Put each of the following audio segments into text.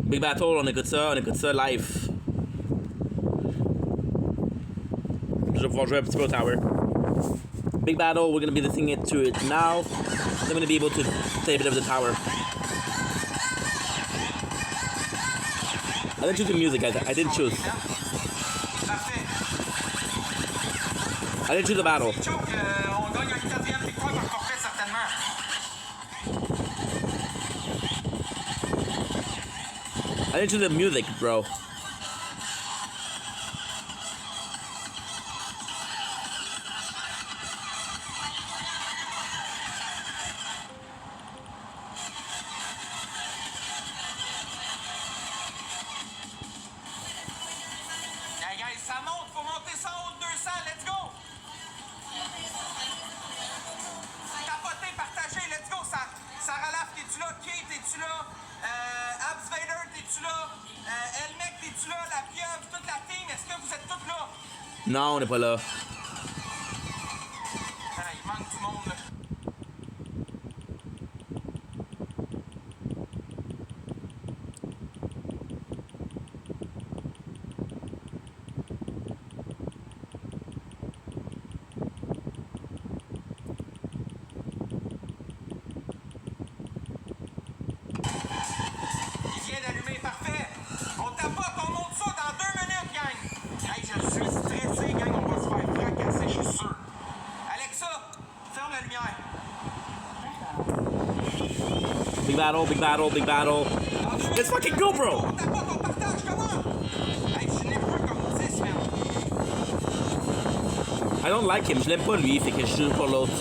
Big battle, on écoute ça live. Je vais pouvoir jouer un petit peu au tower. Big battle, we're gonna be listening to it now. I'm gonna be able to play a bit of the tower. I didn't choose the music, guys. I didn't choose. I didn't choose the battle. On gagne un 4e victoire par forfait, certainement. I didn't choose the music, bro. Hey guys, ça monte, faut monter ça en haut de 200, let's go! Tapoter, partager, let's go! Sarah Laf, t'es-tu là? Kate, t'es-tu là? Abs Vader, t'es-tu là? Elmec, t'es-tu là? La pieuvre, toute la team, est-ce que vous êtes toutes là? Non, on n'est pas là. Il manque du monde là. Il vient d'allumer, parfait. On tapote, on monte ça dans 2 minutes, gang. Hey, je suis stressé, gang, on va se faire fracasser, je suis sûr. Alexa, ferme la lumière. Big battle, big battle, big battle. Let's fucking go, bro! On tapote, on partage, comment? Hey, je suis nerveux comme 10, man. I don't like him. Je l'aime pas lui, fait que je joue pour l'autre.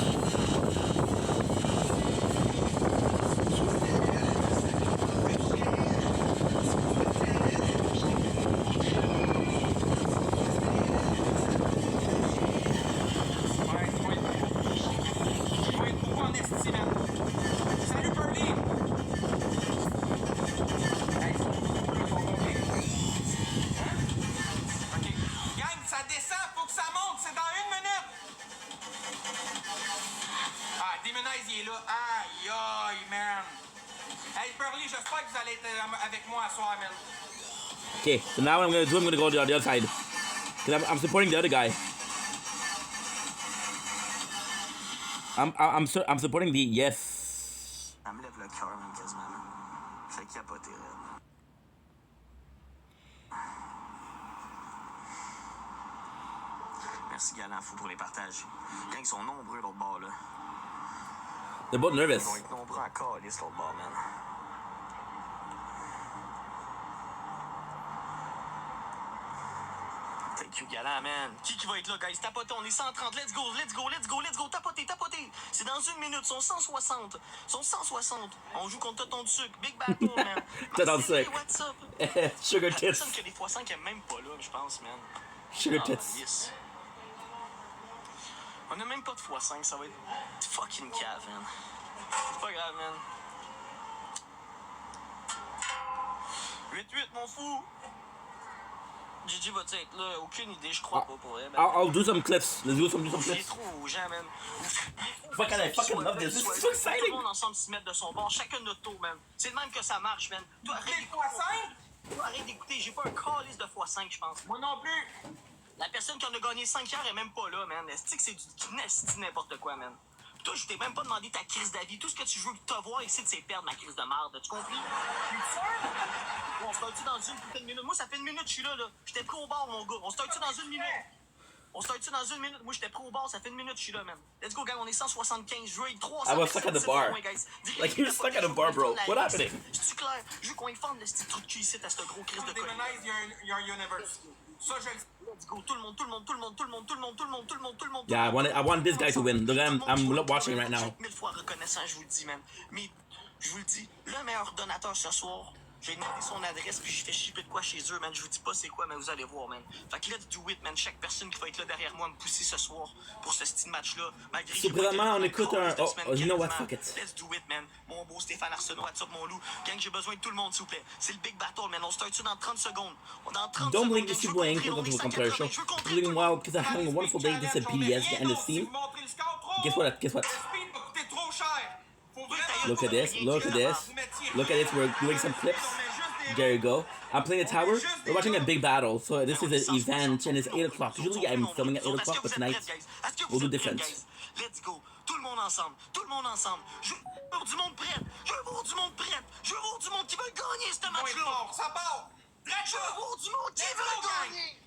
Salut, Pearly! OK. Gang, ça descend, faut que ça monte, c'est dans 1 minute! Ah, Demonize, il est là. Aïe, aïe, man! Hey, Pearly, j'espère que vous allez être avec moi à soir, man. Okay, so now what I'm gonna go to the other side. Cause I'm supporting the other guy. I'm supporting the yes. Ça me lève le cœur, même, quasiment. Ça fait capoter, là. Merci, Galant Fou, pour les partages. Gang, ils sont nombreux, l'autre bord, là. They're both nervous. Ils vont être nombreux encore, les l'autre bord, man. Thank you, Galant, man. Qui va être là, guys? Tapotez, on est 130. Let's go, let's go, let's go, let's go. Tapotez, tapotez. C'est dans 1 minute. Ils sont 160. Ils sont 160. On joue contre Tonton du sucre. Big battle, man. Tonton du Marcel, sucre. what's up? Sugar La tits. personne que les x5 qui est même pas là, je pense, man. Sugar Ah, tits. yes. On a même pas de x5, ça va être fucking cave, man. C'est pas grave, man. 8-8, mon fou. Gigi va-tu être là? Aucune idée, je crois pas pour elle. I'll do some clips. Let's do some Il est clips. trop aux gens, man. Fucking, I fucking love this. This is so Tout exciting. le monde ensemble se mettre de son bord, chacun de notre tour, man. C'est le même que ça marche, man. Toi, arrête Les x5? Toi, arrête d'écouter. J'ai pas un calice de x5, je pense. Moi non plus. La personne qui en a gagné 5 hier est même pas là, man. Est-ce que c'est du n'importe quoi, man? Puis toi, je t'ai même pas demandé ta crise d'avis. Tout ce que tu veux te voir ici, c'est perdre ma crise de marde. Tu compris? On se tu dans une putain de minute. Moi, ça fait 1 minute que je suis là, là. J'étais pris au bar, mon gars. On se tu dans 1 minute. On se tu dans 1 minute. Moi, j'étais pris au bar. Ça fait 1 minute que je suis là, man. Let's go, gang. On est 175. Je veux être 300. I was stuck at the bar. Like, you're stuck at a bar, bro. What happening? C'est-tu clair? Je veux qu'on y fende le petit truc de cul ici à ce gros crise de colis. Demonize, il y a un universe. Ça, je le sais. Let's go. Tout le monde, tout le monde, tout le monde, tout le monde, tout le monde, tout le monde, tout le monde, tout le monde. Yeah, I want this guy to win. The guy I'm watching right now. Je suis 1000 fois reconnaissant, je vous le dis, man. Mais, je vous le dis, le meilleur donateur ce soir, j'ai demandé son adresse, puis j'ai fait shipper de quoi chez eux, man. Je vous dis pas c'est quoi, mais vous allez voir, man. Fait que let's do it, man. Chaque personne qui va être là derrière moi me pousser ce soir pour ce style match-là. Malgré que So, vraiment, on écoute un... Oh, you know what, quasiment. fuck it. Let's do it, man. Mon beau Stéphane Arsenault, what's up, mon loup. Gang, j'ai besoin de tout le monde, s'il vous plaît. C'est le big battle, man. On start ça dans 30 secondes. Dans 30 Don't secondes, blink gang, if je you veux blink. contrer, on Welcome est to the Compare 180. Show. Je veux contrer Doing tout le well monde. because I'm having a wonderful day. This is PBS and the Steam. Guess what? Guess what? Speed va coûter trop cher. Faut vraiment Look at this. Look at this. Look at this. We're doing some clips. On met juste There you go. I'm playing a tower. We're watching a big battle. So this is an event and it's 8 o'clock. Usually I'm filming at 8 o'clock, but tonight we'll do different. Let's go. Tout le monde ensemble. Tout le monde ensemble. Je veux voir du monde prêt. Je veux voir du monde prêt. Je veux voir du monde qui veut gagner ce match-là. Fort, ça part. Je veux voir du monde qui veut gagner.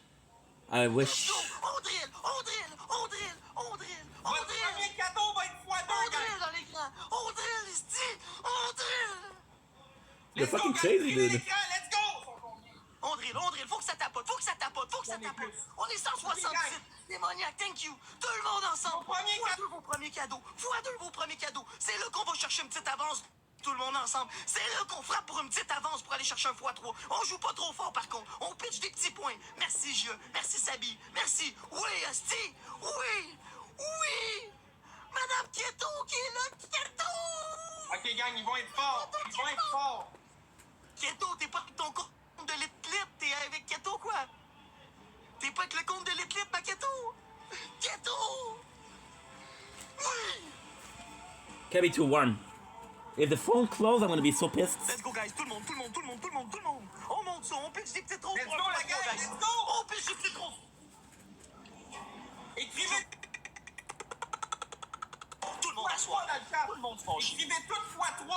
I wish. On drill, on drill, on drill, on drill, on Votre drill. premier cadeau va être x2, On gang. drill dans l'écran. On drill ici. On drill. You're Let's go, fucking gang. crazy, Prenez dude. l'écran, let's go. On drill, on drill. Faut que ça tapote, faut que ça tapote, faut que ça tapote. On est 167. Démoniaque, thank you. Tout le monde ensemble. Mon premier Fois deux vos premiers cadeaux. Fois deux vos premiers cadeaux. C'est là qu'on va chercher une petite avance. Tout le monde ensemble. C'est là qu'on frappe pour une petite avance pour aller chercher un x3. On joue pas trop fort par contre. On pitch des petits points. Merci Jeu. Merci Sabi. Merci. Oui, Asti. Oui. Oui. Madame Keto qui est là. Keto. Ok, gang, ils vont être forts. Ils vont être forts. Keto, t'es pas avec ton compte de Lit, t'es avec Keto quoi? T'es pas avec le compte de Lit, ma Keto? Keto! Oui! Can't be too warm. If the phone closed, I'm gonna be so pissed. Let's go guys, tout le monde, tout le monde, tout le monde, tout le monde, tout le monde! On monte ça, on pitch des petites trous Let's pour go, un la x3, gang, guys! let's go! On pitch des petites trous! Écrivez Tout le monde à soir! dans le chat. Tout le monde se fâche! Écrivez tout x3.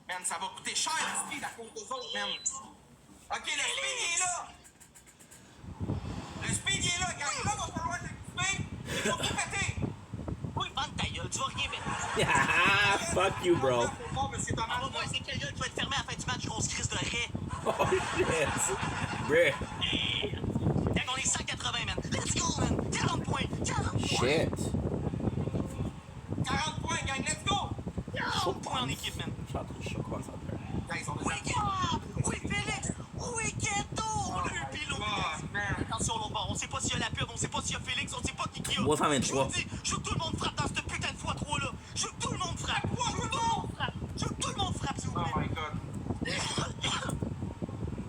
Man, ça va coûter cher, le speed, à cause des autres, man. Ok, le speed, il est là. Le speed, il est là, gang. Là, va falloir t'occuper. Il faut tout péter. Oui, bande ta gueule, tu vas rien mettre! Fuck you, bro. Faut voir, monsieur Thomas. On va voir c'est quelle gueule qui va être fermée à la fin du match, grosse crise de raie! Oh shit. Bruh. Gang, on est 180, man! Let's go, man! 40 points! 40 points! Shit. 40 points, gang, let's go. 40 points en équipe, man! Shout to show what's out there. Guys, on Oui, a Gab! Oui, Félix! Oui, Keto! On a eu un pilote! man. Attention, l'autre bord, on sait pas s'il y a la pub, on sait pas s'il y a Félix, on sait pas qui a. Moi, ça m'intéresse Je vous dis, je veux que tout le monde frappe dans cette putain de x3 là! Je veux que tout le monde frappe! Je veux que tout le monde frappe! Je veux que tout le monde frappe, s'il vous Oh plaît! my god.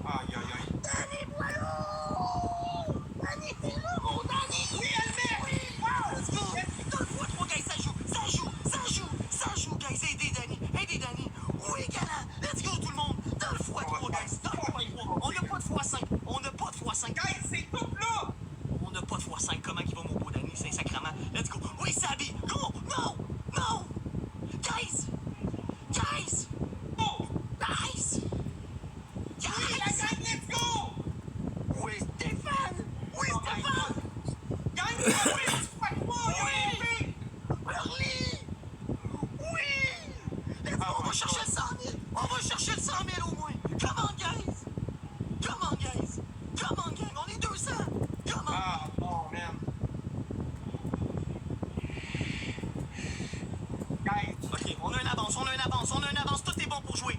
Aïe, aïe, aïe. Danny Boileau! Danny, t'es là, mon Danny! Oui, Albert! Oui! Wow! Let's go! Dans le x3, guys, ça joue! Ça joue! Ça joue! Ça joue, guys! Aidez Danny! Aidez Danny! Oui, galant! Let's go, tout le monde! Dans le x3, guys! Dans le x3! On n'a pas de x5! On n'a pas de x5! Guys, c'est tout là. On n'a pas de x5, comment il va mon beau Danny, c'est sacrement. Let's go. Oui, Sabi, go! Non! Non! Guys! Guys! Oh. Guys! Oui, la Guys! gang, let's go. Oui, Stéphane! Oui, Oh my Stéphane! god. Gang, oui, x3, yo, les filles. Burly! Oui! Let's go, on va chercher le 100 000! On va chercher le 100 000 au moins! Come on, guys! Come on, guys! Come on, gang! On est 200! Come on! Ah, oh, man. Guys, Ok, on a une avance, on a une avance, on a une avance, tout est bon pour jouer.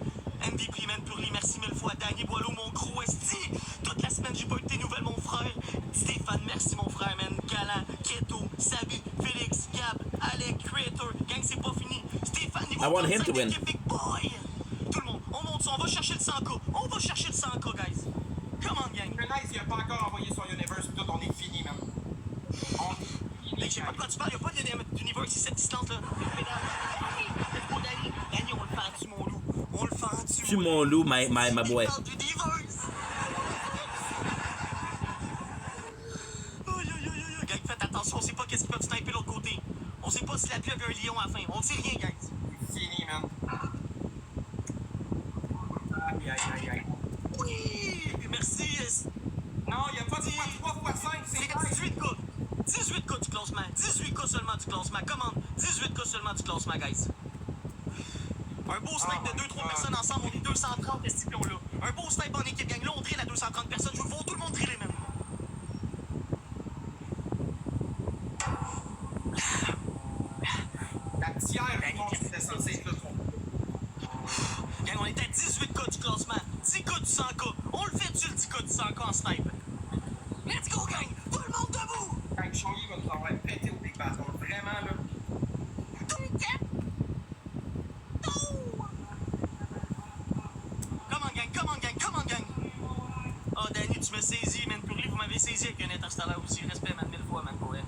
MVP, man, Purly, merci mille fois. Danny Boileau, mon gros esti. Toute la semaine, j'ai pas eu de tes nouvelles, mon frère. Stéphane, merci, mon frère, man. Galant, Keto, Sabi, Félix, Gab, Alec, Creator. Gang, c'est pas fini. Stéphane, niveau I want him 35 to win. d'équipe, big boy. Tout le monde, on monte ça, on va chercher le 100K. On va chercher le 100K, guys. Come on, gang. Nice, il a pas encore envoyé son universe, tout, on est fini, man. Je sais pas de quoi tu parles, y'a pas d'univers ici, cette distance-là. Let's go, Danny. Danny, on le fait en dessus, mon loup. On le fait en dessus. Tu mon loup, my boy. Il parle d'univers. Aïe, aïe, aïe, aïe. Gang, faites attention, on sait pas qu'est-ce qu'ils peuvent sniper de l'autre côté. On sait pas si la pluie avait un lion à la fin. On sait rien, guys. C'est fini, man. Aïe, aïe, aïe, aïe. Oui! Merci. Non, il n'y a pas de x3 x5, c'est C'est nice. 18K. 18K du classement. 18K seulement du classement. Commande. 18K seulement du classement, guys. Un beau snipe Oh de my 2-3 God. personnes ensemble, on est 230 estipions là. Un beau snipe en équipe, gang. Là, on drill à 230 personnes. Je veux voir tout le monde driller, même. La tiers, c'était censé être là. Gang, on est à 18K du classement. 10K du 100K. On le fait dessus le 10K du 100K en snipe. Let's go, gang. Tout le monde debout. Gang, Shoyi va nous avoir pété au Big Battle. Vraiment, là. Come on, gang. Come on, gang. Come on, gang. Oh, Danny, tu me saisis, man. Purly, vous m'avez saisi avec un interstellar aussi. Respect, man. 1000 fois, man, pour elle.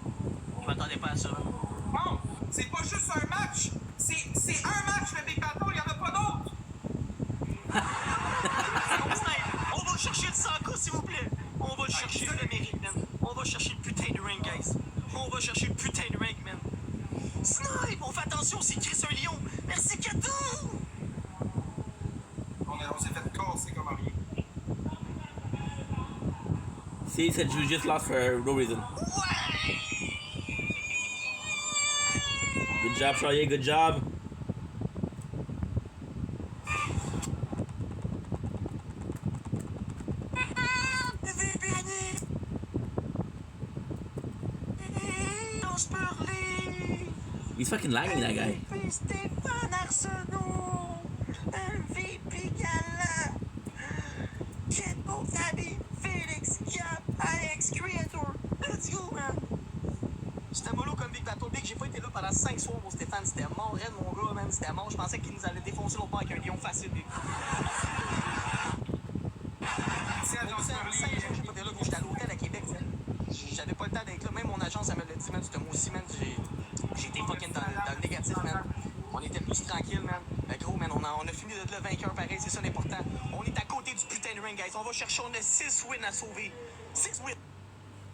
Je m'attendais pas à ça, man. Non, c'est pas juste un match. C'est un match, le Big Battle, il n'y en a pas d'autre. attention, c'est Chris un lion. Merci, Kato. On s'est fait casser comme rien. See, he said you just lost for no reason. Ouais. Good job, Charlie. Good job. He's fucking lagging, that guy. Stéphane Arsenault, MVP galant, Jet Montani, Félix Gap, Alex Creator. Let's go, man. C'était mollo comme Big Battle Big. J'ai pas été là pendant 5 soirs pour Stéphane. C'était mort, raide, mon gars, man. C'était mort. Je pensais qu'il nous allait défoncer l'autre bord avec un lion facile, Big. Tiens, j'en suis 5 jours, j'ai pas été là. J'étais à l'hôtel à Québec, j'avais pas le temps d'être là. Même mon agence, elle me l'a dit, man. C'était moi aussi, man. J'ai été fucking dans le négatif, man. On était plus tranquille, man. Mais gros, man, on a fini de le vainqueur pareil, c'est ça l'important. On est à côté du putain de ring, guys. On va chercher, on a 6 wins à sauver. 6 wins.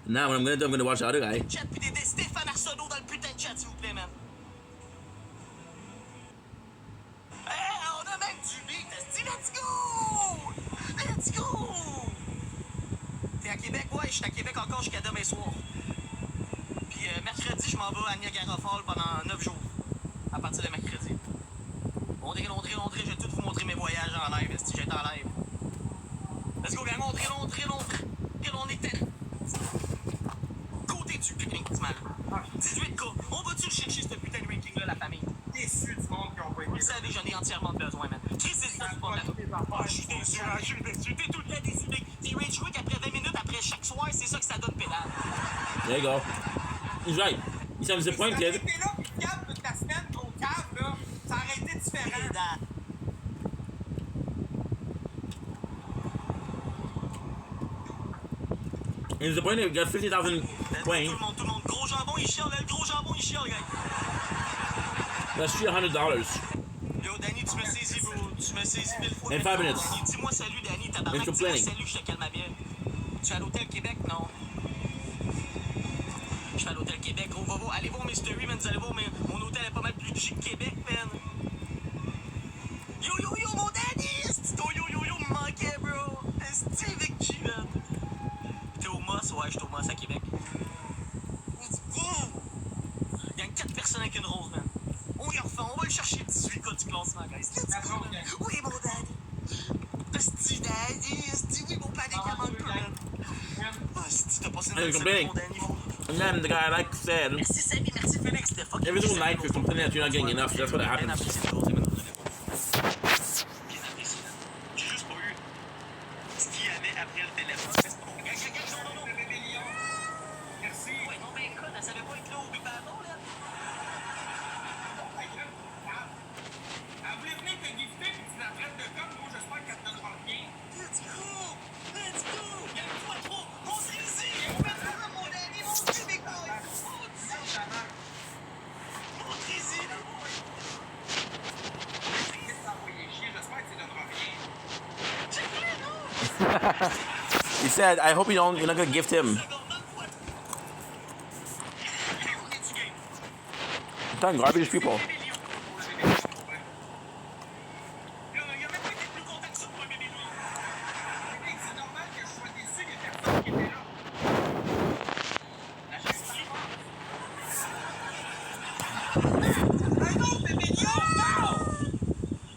Now, what I'm gonna do, I'm gonna watch the other guy. Chat pis des Stéphane Arsenault dans le putain de chat, s'il vous plaît, man. Hey, on a même du beat. Let's go! Let's go! T'es à Québec? Ouais, je suis à Québec encore jusqu'à demain soir. Puis mercredi, je m'en vais à Niagara Falls pendant 9 jours. À partir de mercredi. Londré, je vais tout vous montrer mes voyages en live, si j'étais en live. Let's go, gang, Londré. On était côté du pique-nique, du mal. 18 gars. On va-tu chercher ce putain de ranking-là, la famille? déçu du monde qui ont pas été. Vous le savez, j'en ai entièrement besoin, man. Chris, c'est ça, c'est pas je suis déçu, t'es tout le temps déçu, mec. T'es rage quick après 20 minutes après chaque soir, c'est ça que ça donne pédale. There you go. He's right. He sounds disappointed. Si t'avais été là pis cave toute la semaine au cave, là, ça aurait été différent. Pédale. He's disappointed. We got 50,000 playing. Tout le monde. Gros jambon, il chiale, le gros jambon, il chiale, gars. That's $300. Yo, Danny, tu me saisis, bro. Tu me saisis 1000 fois. In 5 minutes. Danny, dis-moi salut, Danny, tabarnak. Thanks for Dis-moi playing. salut, je te calme ma bière. Tu es à l'hôtel Québec? Non. Je suis à l'hôtel Québec, gros. Allez voir mes stories, man. Vous allez voir, mon hôtel est pas mal plus chic que Québec, man. Yo, mon Danny! Est-ce ton yo, me manquait, bro? Est-ce avec G, man? T'es au Moss? Ouais, je suis au Moss à Québec. Il y a 4 personnes avec une rose, man. On y refait, on va le chercher 18 gars du classement, guys. Oui, mon Danny. Esti, Danny. Esti, oui, mon panique, il manque peu, man. Esti, t'as passé une bonne semaine, mon Danny. And then the guy, like said, Merci, Samy. Merci, Félix. C'était fucking every single night you're complaining that you're not getting enough. That's what Bien happens. apprécié, le gros, man. Bien apprécié, man. J'ai juste pas eu ce qu'il y avait après le téléphone. Non. Merci. Ouais, non, mais écoute, elle savait pas être là au Big Battle, là. Elle voulait venir te gifter puis tu la traites de com. Moi, j'espère qu'elle te donnera rien. Let's go! Gagne-toi trop! Montez ici! Mon ami, montez, Big Boy! Montez ici! J'espère que tu donneras rien. He said, I hope you're not gonna gift him. I'm telling garbage people. C'est normal que je sois déçu des personnes qui étaient là. Un autre bébé lion, non!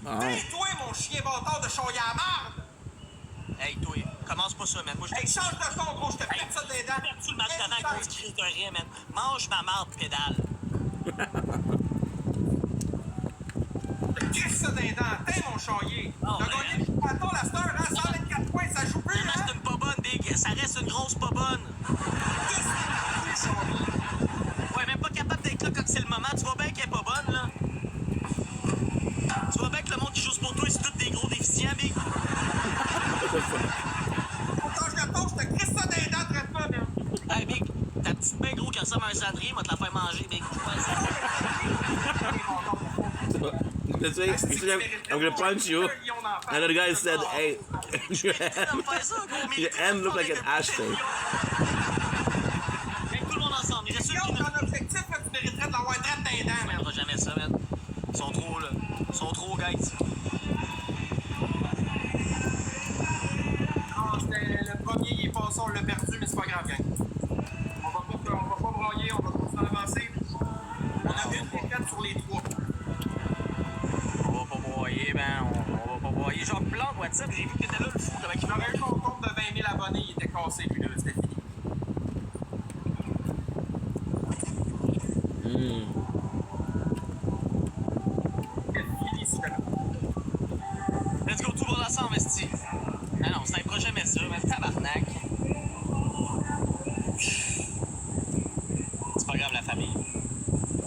Oh. Tais-toi, mon chien bâtard de chauillard à marde! Hey, toi, commence pas ça, man. Moi, je Hey, change de ton, gros, je te pète ça des dents. perdu le match d'avant à cause qu'il de rien, man. Mange ma marde, pédale. Crisse ça des dents. T'es mon chaillé. Oh, T'as gagné le bâton la star, hein? 124 points, ça joue plus, Vraiment, hein? c'est une pas bonne, Big. Ça reste une grosse pas bonne. Ouais, même pas capable d'être là quand c'est le moment. Tu vois bien qu'elle est pas bonne, là. Tu vois bien que le monde qui joue pour toi, c'est tous des gros déficients, Big. Change de ton, je te crisse ça des dents, traite pas, man. Hey, Big, ta petite main gros qui ressemble à un cendrier, moi te la faire manger, Big. That's it. He said, I'm gonna punch you. And the guy said, hey, your hand look like an ashtray. Tout le monde ensemble. Il reste Si une on qui a un objectif, là, tu mériterais de l'avoir traite des dents, ne man. mènera jamais ça, man. Ils sont trop, là. Ils sont trop, guys. Ah, le premier, il est passé, on l'a perdu, mais c'est pas grave, gang. On va pas broyer, on va continuer à avancer. On a une défaite sur les 3. On va pas broyer, man. On va pas broyer. Genre, plan de WhatsApp, j'ai vu que t'étais là, le fou. Comment il J'aurais eu son compte de 20 000 abonnés, il était cassé, lui, là, c'était fini. C'était fini, celui-là. Let's go, tout le monde ensemble, esti. Ah non, c'est un projet mesure, mais tabarnak. C'est pas grave, la famille.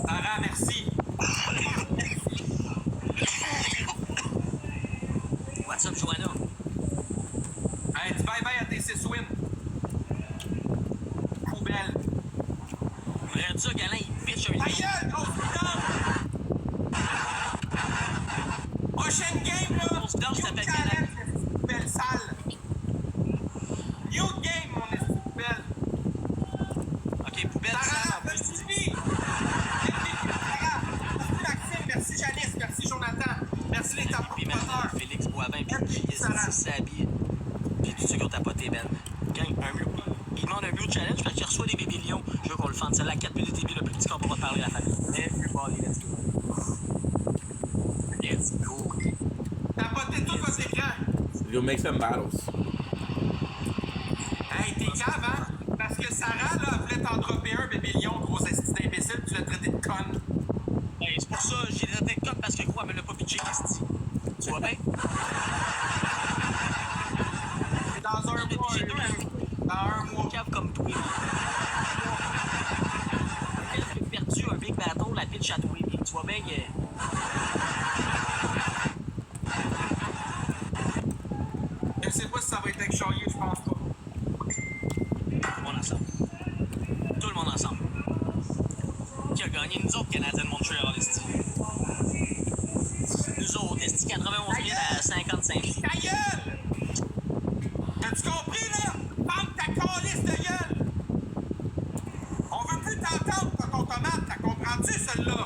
Sarah, merci. What's up, Joanna? Hey, dis bye-bye à tes 6 wins. Poubelle. Vrai ça, Galin, il pitch un Ta gueule, grosse vidange! Prochaine game, là! Grosse vidange, New ça s'appelle challenge, poubelle sale! New game, mon esti de poubelle! Ok, poubelle, ça, Sarah, en plus. merci Stevie! Sarah, merci Maxime, merci Janice, merci Jonathan, merci les Puis tapoteurs! maintenant, Félix Boivin, puis Merci, J.S. Sarah. Sabi, puis tous ceux qui ont tapoté, Ben. Gang, un mur. Il demande un mur challenge parce qu'il reçoit des bébés lions. Je veux qu'on le fende. Celle-là, 4 minutes et demie, le plus petit qu'on pourra parler à la famille. Everybody, let's go. Let's go. Tapotez tout votre écran! You'll make some battles. Hey, t'es cave, hein? Parce que Sarah, là, elle voulait t'en dropper un bébé lion, gros esti d'imbécile, tu l'as traité de conne. Hey, c'est pour ça, j'ai traité de code parce que quoi, elle me l'a pas pitché, Christy. Tu vois bien? C'est dans un mois, J'ai deux, dans un mois. cave comme toi. Elle qui a perdu un big battle, la pitch à toi. Tu vois bien que. Je sais pas si ça va être avec Charrier, je pense pas. Tout le monde ensemble. Tout le monde ensemble. Qui a gagné? Nous autres, Canadiens de Montréal, esti. Nous autres, esti, 91 000 à 55 000. Ta gueule! T'as-tu compris, là? Ferme ta calisse de gueule! On veut plus t'entendre, toi, ton tomate, t'as comprends-tu, celle-là?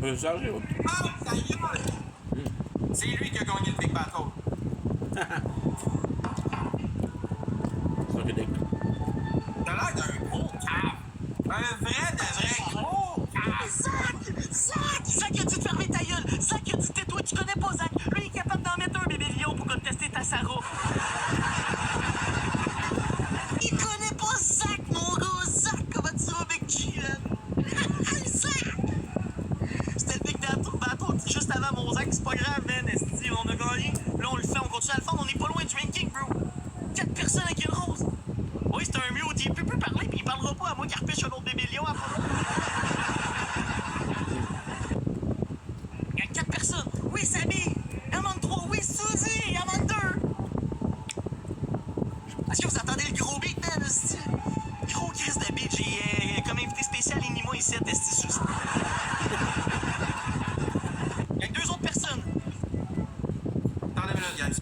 Faut changer. Ferme ta gueule! C'est lui qui a gagné le Big Battle. Suck a dick. T'as l'air d'un gros cave. Un vrai de vrai gros cave. Zach a dit de fermer ta gueule. Zach a dit tais-toi, tu connais pas Zach. Lui, il est capable d'en mettre un bébé lion pour contester ta Sarah. Il connaît pas Zach, mon gars. Zach, comment tu vas, Big G, man? Zach! C'était le Big Battle juste avant mon Zach. C'est pas grave, man. Esti, on a gagné. Là, on le fait, on continue à le faire. On est pas loin du ranking, bro. 4 personnes avec une rose. Oui, c'est un mute. Il peut plus parler, puis il parlera pas à moi qu'il repêche un autre bébé lion après. Il y a 4 personnes. Oui, Samy. Il en manque 3. Oui, Suzy. Il en manque 2. Est-ce que vous entendez le gros beat, man, esti? Gros Chris de beat. J'ai comme invité spécial Inima ici, esti, Suzy. Il y a 2 autres personnes. Attendez une minute, guys.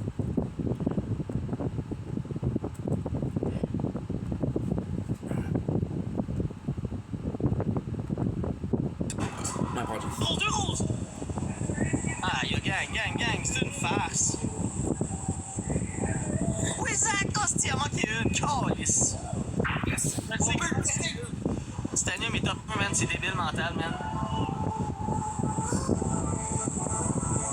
My apologies. Rose, 2 roses. Ah, y'a gang, c'est une farce. Oui, Zach, hostie, il a manqué une. Calice. Yes. On peut le tester. Titanium est top 1, man. C'est débile mental, man.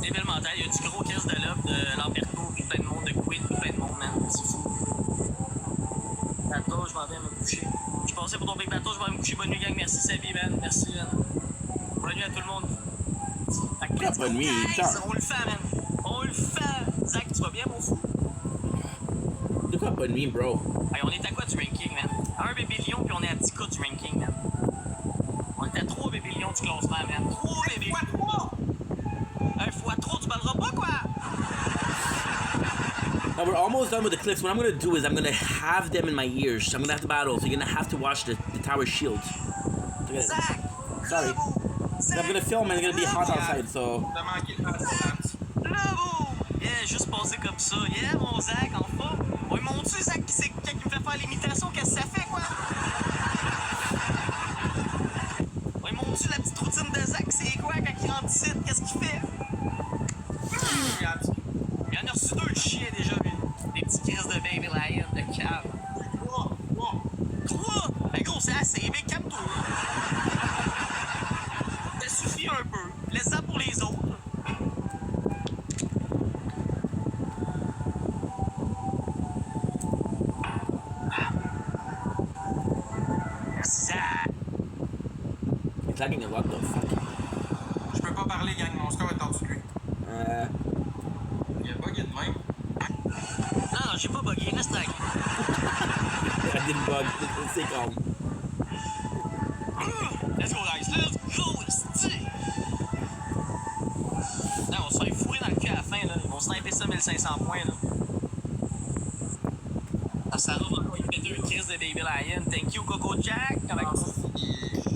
Débile mental. Il y a du gros crise de love de Lamberto, puis plein de monde de Quid, puis plein de monde, man. C'est fou. Bateau, je m'en vais me coucher. Je pensais pour ton big bateau, je vais me coucher. Bonne nuit, gang. Merci, Sabi, man. Merci, man. Bonne nuit à tout le monde. Fait que let's go, Bonne nuit, guys. tard. On le fait, man. On le fait. Zach, tu vas bien, mon fou? De quoi bonne nuit, bro? Hey, on est à quoi du ranking, man? À 1 bébé lion, puis on est à 10 cas du ranking, man. On est à 3 bébés lions du classement, man. 3 bébés. Fois 3. Un fois trop, tu parleras pas, quoi? Now we're almost done with the clips. What I'm gonna do is I'm gonna have them in my ears. I'm gonna have the battles. You're gonna have to watch the tower shield. Zach! Sorry. Zach! I'm gonna film and it's gonna be hot outside, so. T'as manqué de patience. Bravo! Yeah, juste passé comme ça. Yeah, mon Zach, enfin. Ouais, mon Dieu, Zach, c'est qui me fait faire l'imitation, qu'est-ce que ça fait, quoi? Ouais, mon Dieu, la petite quoi quand il rentre ici? Qu'est-ce qu'il fait? Regarde. Il en a reçu 2 de chien déjà, lui. Des petits crises de baby lion, de cave. 3? Ben gros, c'est assez, mais calme-toi. Ça suffit un peu. Laisse ça pour les autres. Merci, ça. It's lagging a lot though. Fuck. Je peux pas parler, gang. Mon score est en dessous de lui. Il a bugué de même. Non, j'ai pas bugué, reste tranquille. I didn't bug. C'est calme. Let's go, guys. Let's go, esti. Non, on se fait fourrer dans le cul à la fin, là. Ils vont sniper ça 1500 points, là. Ah, ça roule encore, il fait 2 crises de Baby Lion. Thank you, Coco Jack.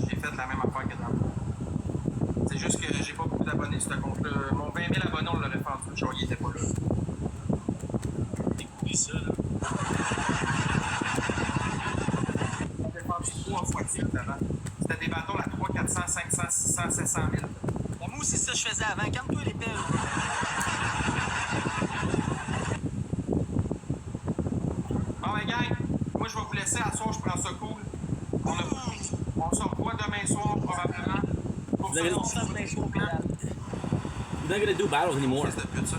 J'ai fait la même affaire que dans le. C'est juste que j'ai pas beaucoup d'abonnés sur ce compte-là. Mon 20 000 abonnés, on l'aurait fait en dessous. Genre, il était pas là. Découvrir ça, là. On avait vendu 3 fois de suite avant. C'était des bateaux à 300, 400, 500, 600, 700 000. Bon, moi aussi, c'est ça que je faisais avant. Calme-toi, les pelles. Bon, ben, gang, moi, je vais vous laisser. À soir, je prends ça cool. On se revoit demain soir, probablement. Pour ça, You're on se fait not gonna do battles anymore. de pute, ça.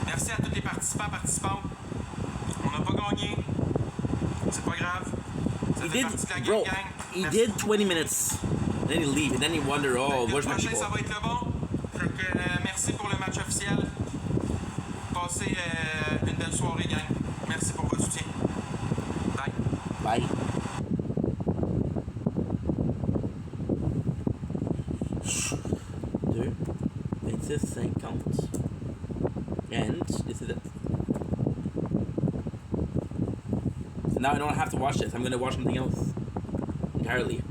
Merci à tous les participants, participantes. On n'a pas gagné. C'est pas grave. Ça He fait did, partie de la bro. gang. He Merci. did 20 minutes. Then he leave, and then he wonder, oh, Le where's my prochain, people? ça va être le bon. Fait que, merci pour le match officiel. Passez une belle soirée, gang. Merci pour votre soutien. Bye. Bye. Deux, 26, 50. And this is it. So now I don't have to watch this. I'm gonna watch something else entirely.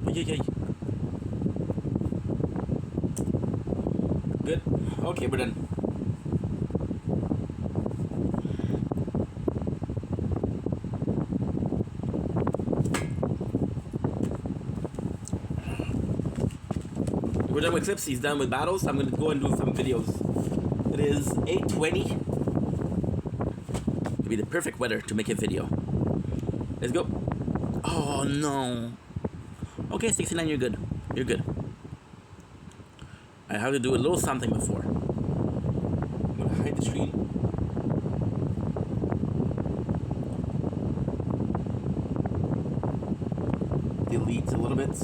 Okay. Good. Okay, we're done. We're done with clips. He's done with battles. I'm gonna go and do some videos. It is 8:20. It'll be the perfect weather to make a video. Let's go. Oh no. Okay, 69. You're good. You're good. I have to do a little something before. I'm gonna hide the screen. Delete a little bit.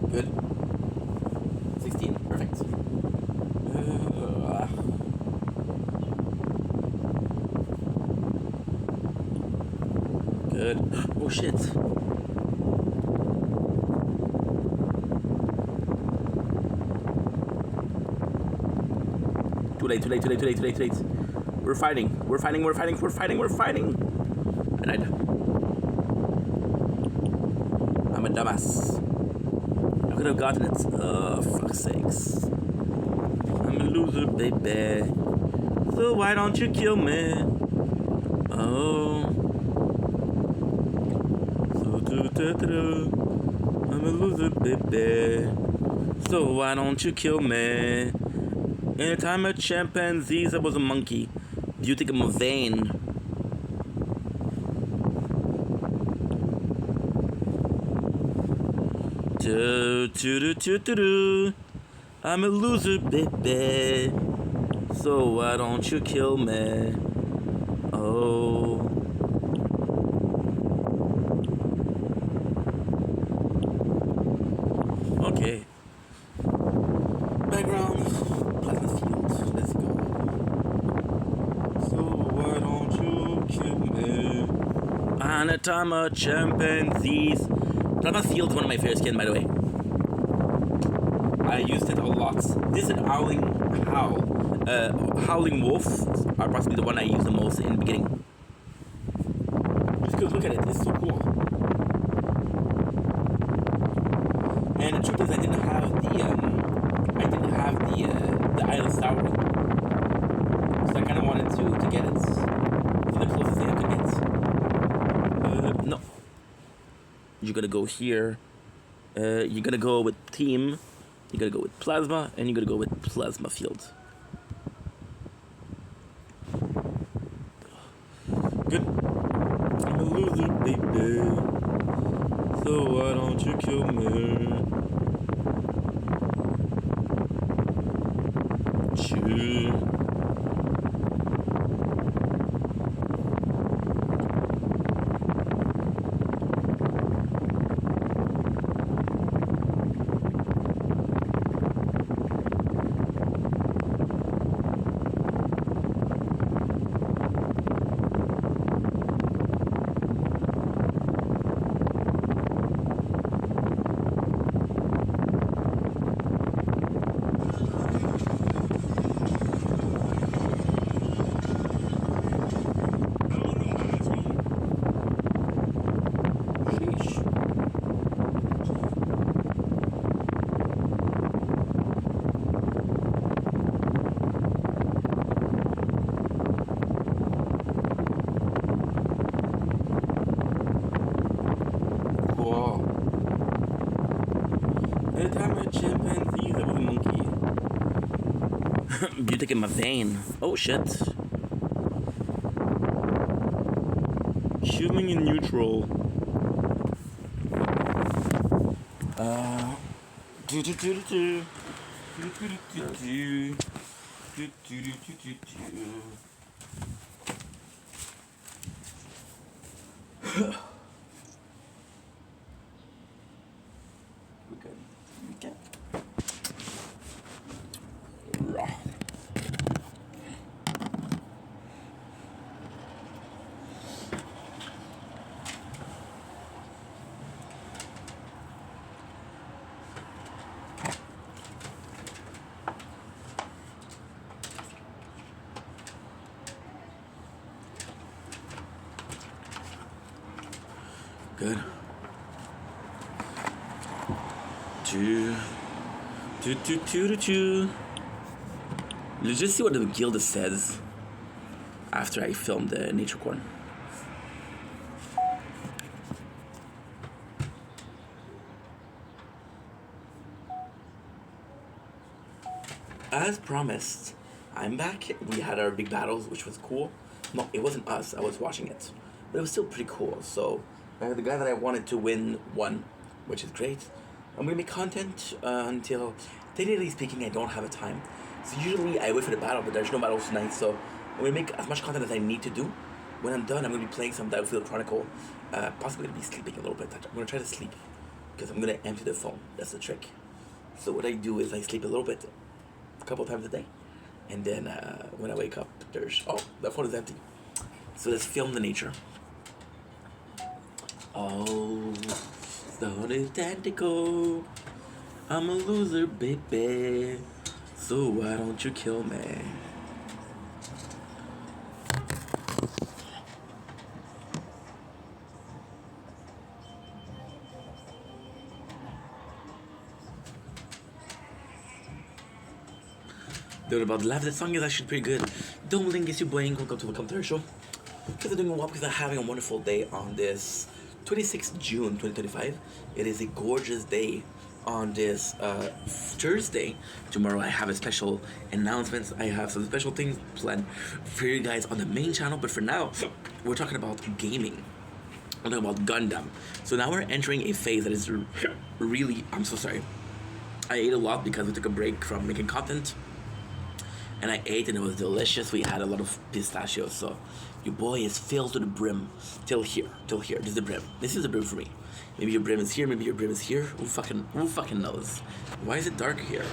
Good. 16. Perfect. Good. Oh shit. Too late. We're fighting. I died. I'm a dumbass. I could have gotten it. Oh, fuck's sakes. I'm a loser, baby. So why don't you kill me? Oh. I'm a loser, baby. So why don't you kill me? In a time of chimpanzees, I was a monkey. Do you think I'm vain? I'm a loser, baby. So why don't you kill me? Oh. Okay. Background. Pleasant field. Let's go. So why don't you kill me? On a time of chimpanzees. Pleasant Field is one of my favorite skins, by the way. I used it a lot. This and Howling Wolf are possibly the one I use the most in the beginning. Just because look at it, it's so cool. And the truth is, I didn't have the Isle Sour one, so I kind of wanted to get it for the closest thing I could get. No, you're gonna go here. You're gonna go with Team. You're gonna go with Plasma, and you're gonna go with Plasma Field. Good. I'm a loser, baby. So why don't you kill me? Choo. I'm a chimpanzee, that was a monkey. You're taking my vein. Oh shit. Shooting in neutral. Do do do do do. Do do do do. Do do do do do. Okay. Good. Let's just see what the Gilda says after I filmed the nature corn. As promised, I'm back. We had our big battles, which was cool. No, it wasn't us. I was watching it, but it was still pretty cool. So the guy that I wanted to win won, which is great. I'm gonna make content until, technically speaking, I don't have a time. So usually I wait for the battle, but there's no battles tonight. So I'm gonna make as much content as I need to do. When I'm done, I'm gonna be playing some Battlefield Chronicle. Possibly gonna be sleeping a little bit. I'm gonna try to sleep because I'm gonna empty the phone. That's the trick. So what I do is I sleep a little bit, a couple times a day, and then when I wake up, there's the phone is empty. So let's film the nature. Oh, sun is tentacle. I'm a loser, baby. So why don't you kill me? Dude, about Laugh, that song is actually pretty good. Dumbling is your boy, welcome to the commentary show. Because I'm doing well because I'm having a wonderful day on this 26th June 2025. It is a gorgeous day on this Thursday. Tomorrow I have a special announcement. I have some special things planned for you guys on the main channel. But for now, we're talking about gaming. We're talking about Gundam. So now we're entering a phase that is really, I'm so sorry. I ate a lot because we took a break from making content. And I ate and it was delicious. We had a lot of pistachios, so your boy is filled to the brim. Till here. This is the brim. This is the brim for me. Maybe your brim is here, maybe your brim is here. Who fucking knows? Why is it dark here?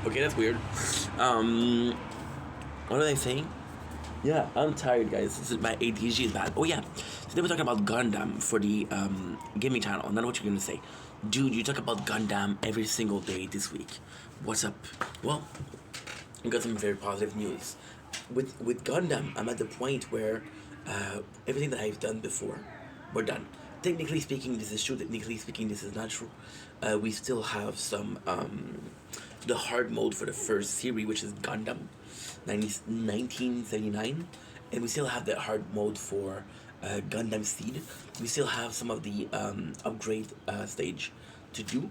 Okay, that's weird. What are they saying? Yeah, I'm tired, guys. This is my ADHD is bad. Oh yeah. Today we're talking about Gundam for the gaming channel. I don't know what you're gonna say. Dude, you talk about Gundam every single day this week. What's up? Well, I got some very positive news. With Gundam, I'm at the point where everything that I've done before, we're done. technically speaking, this is true. Technically speaking, this is not true. We still have some the hard mode for the first series, which is Gundam, 1979, and we still have the hard mode for Gundam Seed. We still have some of the upgrade stage to do,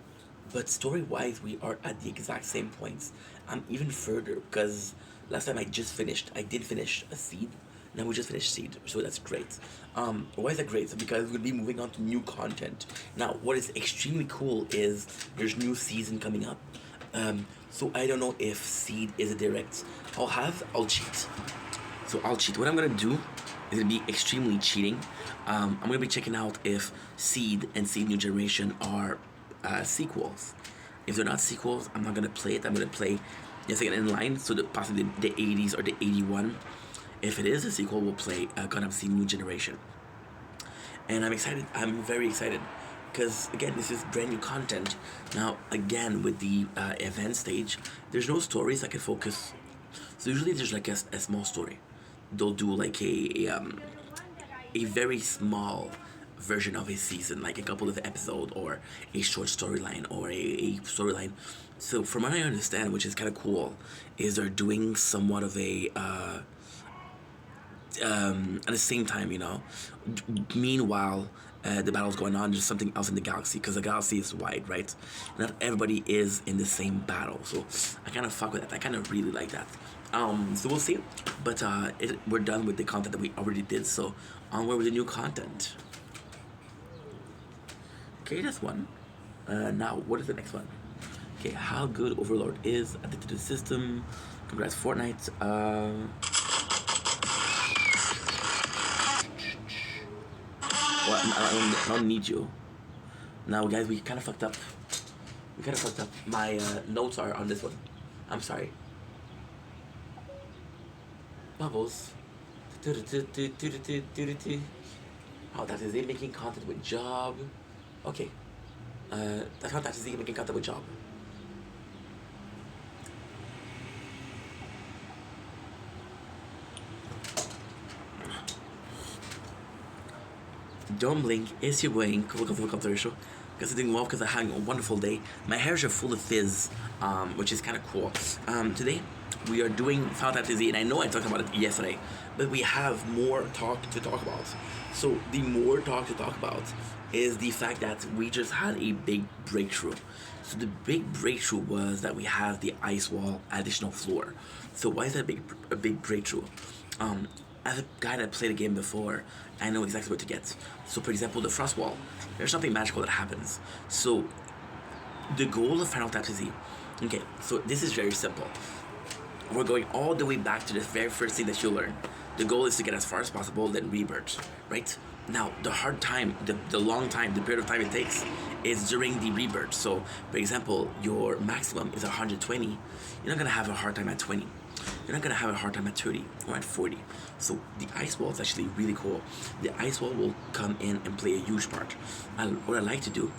but story wise, we are at the exact same points. I'm even further because last time I did finish a Seed. Now we just finished Seed, so that's great. Why is that great? Because we'll be moving on to new content. Now, what is extremely cool is there's new season coming up. So I don't know if Seed is a direct. I'll cheat. So I'll cheat. What I'm gonna do is gonna be extremely cheating. I'm gonna be checking out if Seed and Seed New Generation are sequels. If they're not sequels, I'm not gonna play it. I'm gonna play the second in line, so possibly the 80s or the 81. If it is a sequel, we'll play Gundam Seed New Generation. And I'm excited. I'm very excited. Because, again, this is brand new content. Now, again, with the event stage, there's no stories I can focus. So usually there's like a small story. They'll do like a very small version of a season, like a couple of episodes or a short storyline or a storyline. So from what I understand, which is kind of cool, is they're doing somewhat of a... at the same time, meanwhile, the battle's going on, there's something else in the galaxy, because the galaxy is wide, right? Not everybody is in the same battle, so I kind of fuck with that. I kind of really like that. So we'll see, but we're done with the content that we already did, so onward with the new content. Okay, that's one. Now, what is the next one? Okay, how good Overlord is added to the system. Congrats, Fortnite. Well, I don't need you. Now, guys, we kind of fucked up. My notes are on this one. I'm sorry. Bubbles. Oh, that is it, making content with job. Okay. That's how that is it, making content with job. Don't blink, it's your brain. Welcome to the show. Guys are doing well because I had a wonderful day. My hairs are full of fizz, which is kind of cool. Today, we are doing Final Fantasy, and I know I talked about it yesterday, but we have more talk to talk about. So the more talk to talk about is the fact that we just had a big breakthrough. So the big breakthrough was that we have the ice wall additional floor. So why is that a big breakthrough? As a guy that played a game before, I know exactly what to get. So for example, the frost wall, there's something magical that happens. So the goal of Final Fantasy, okay, so this is very simple. We're going all the way back to the very first thing that you learn. The goal is to get as far as possible, then rebirth, right? Now, the hard time, the long time, the period of time it takes is during the rebirth. So, for example, your maximum is 120. You're not gonna have a hard time at 20. You're not gonna have a hard time at 30 or at 40. So the ice wall is actually really cool. The ice wall will come in and play a huge part. What I like to do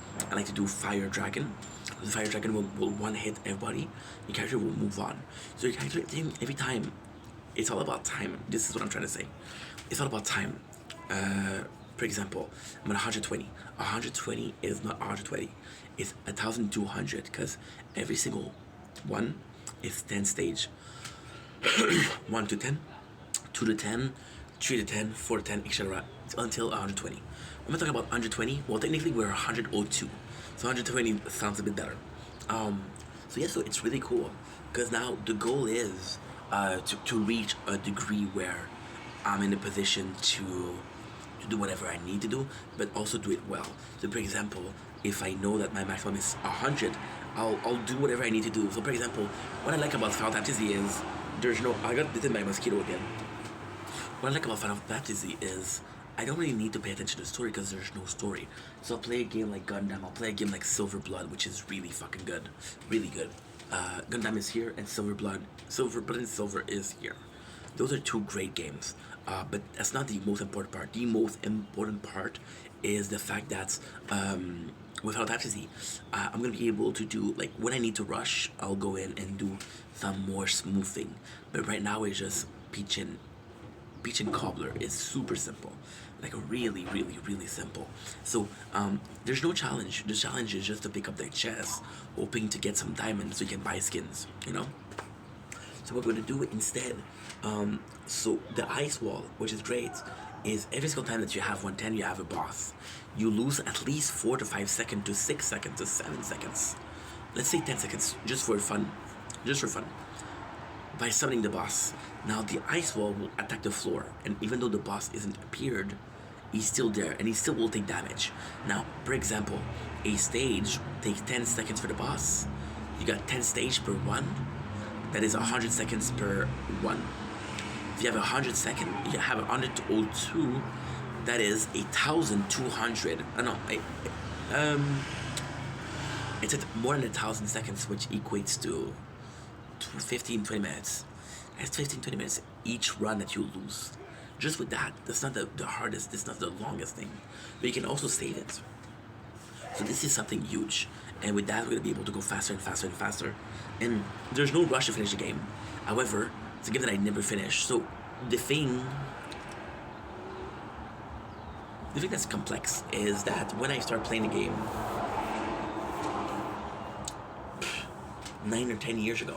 Fire Dragon. The Fire Dragon will one hit everybody. Your character will move on. So your character, every time, it's all about time. This is what I'm trying to say. It's all about time. For example, I'm at 120. 120 is not 120. It's 1,200 because every single one is 10 stage. 1 to 10, 2 to 10, 3 to 10, 4 to 10, etc. until 120. When we're talking about 120, well, technically we're 102. So 120 sounds a bit better. So yeah, so it's really cool because now the goal is to reach a degree where I'm in a position to do whatever I need to do, but also do it well. So for example, if I know that my maximum is 100, I'll do whatever I need to do. So for example, what I like about Final Fantasy is I got bitten by a mosquito again. What I like about Final Fantasy is I don't really need to pay attention to the story because there's no story. So I'll play a game like Gundam, I'll play a game like Silver Blood, which is really fucking good. Really good. Gundam is here and Silver Blood and Silver is here. Those are two great games. But that's not the most important part. The most important part is the fact that with Final Fantasy, I'm going to be able to do, like, when I need to rush, I'll go in and do some more smoothing. But right now it's just Peach and Cobbler. It's super simple. like really, really, really simple. So there's no challenge. The challenge is just to pick up the chest, hoping to get some diamonds so you can buy skins. You know. So what we're gonna do instead, so the ice wall, which is great, is every single time that you have 110, you have a boss. You lose at least 4 to 5 seconds to 6 seconds to 7 seconds. Let's say 10 seconds, just for fun. Just for fun. By summoning the boss. Now the ice wall will attack the floor, and even though the boss isn't appeared, he's still there, and he still will take damage. Now, for example, a stage takes 10 seconds for the boss. You got 10 stage per one. That is 100 seconds per one. If you have 100 seconds, you have 102. That is 1,200. It's at more than 1,000 seconds, which equates to 15, 20 minutes. That's 15, 20 minutes each run that you lose. Just with that, that's not the hardest, that's not the longest thing. But you can also save it. So this is something huge. And with that, we're going to be able to go faster and faster and faster. And there's no rush to finish the game. However, it's a game that I never finished. So the thing that's complex is that when I start playing the game 9 or 10 years ago,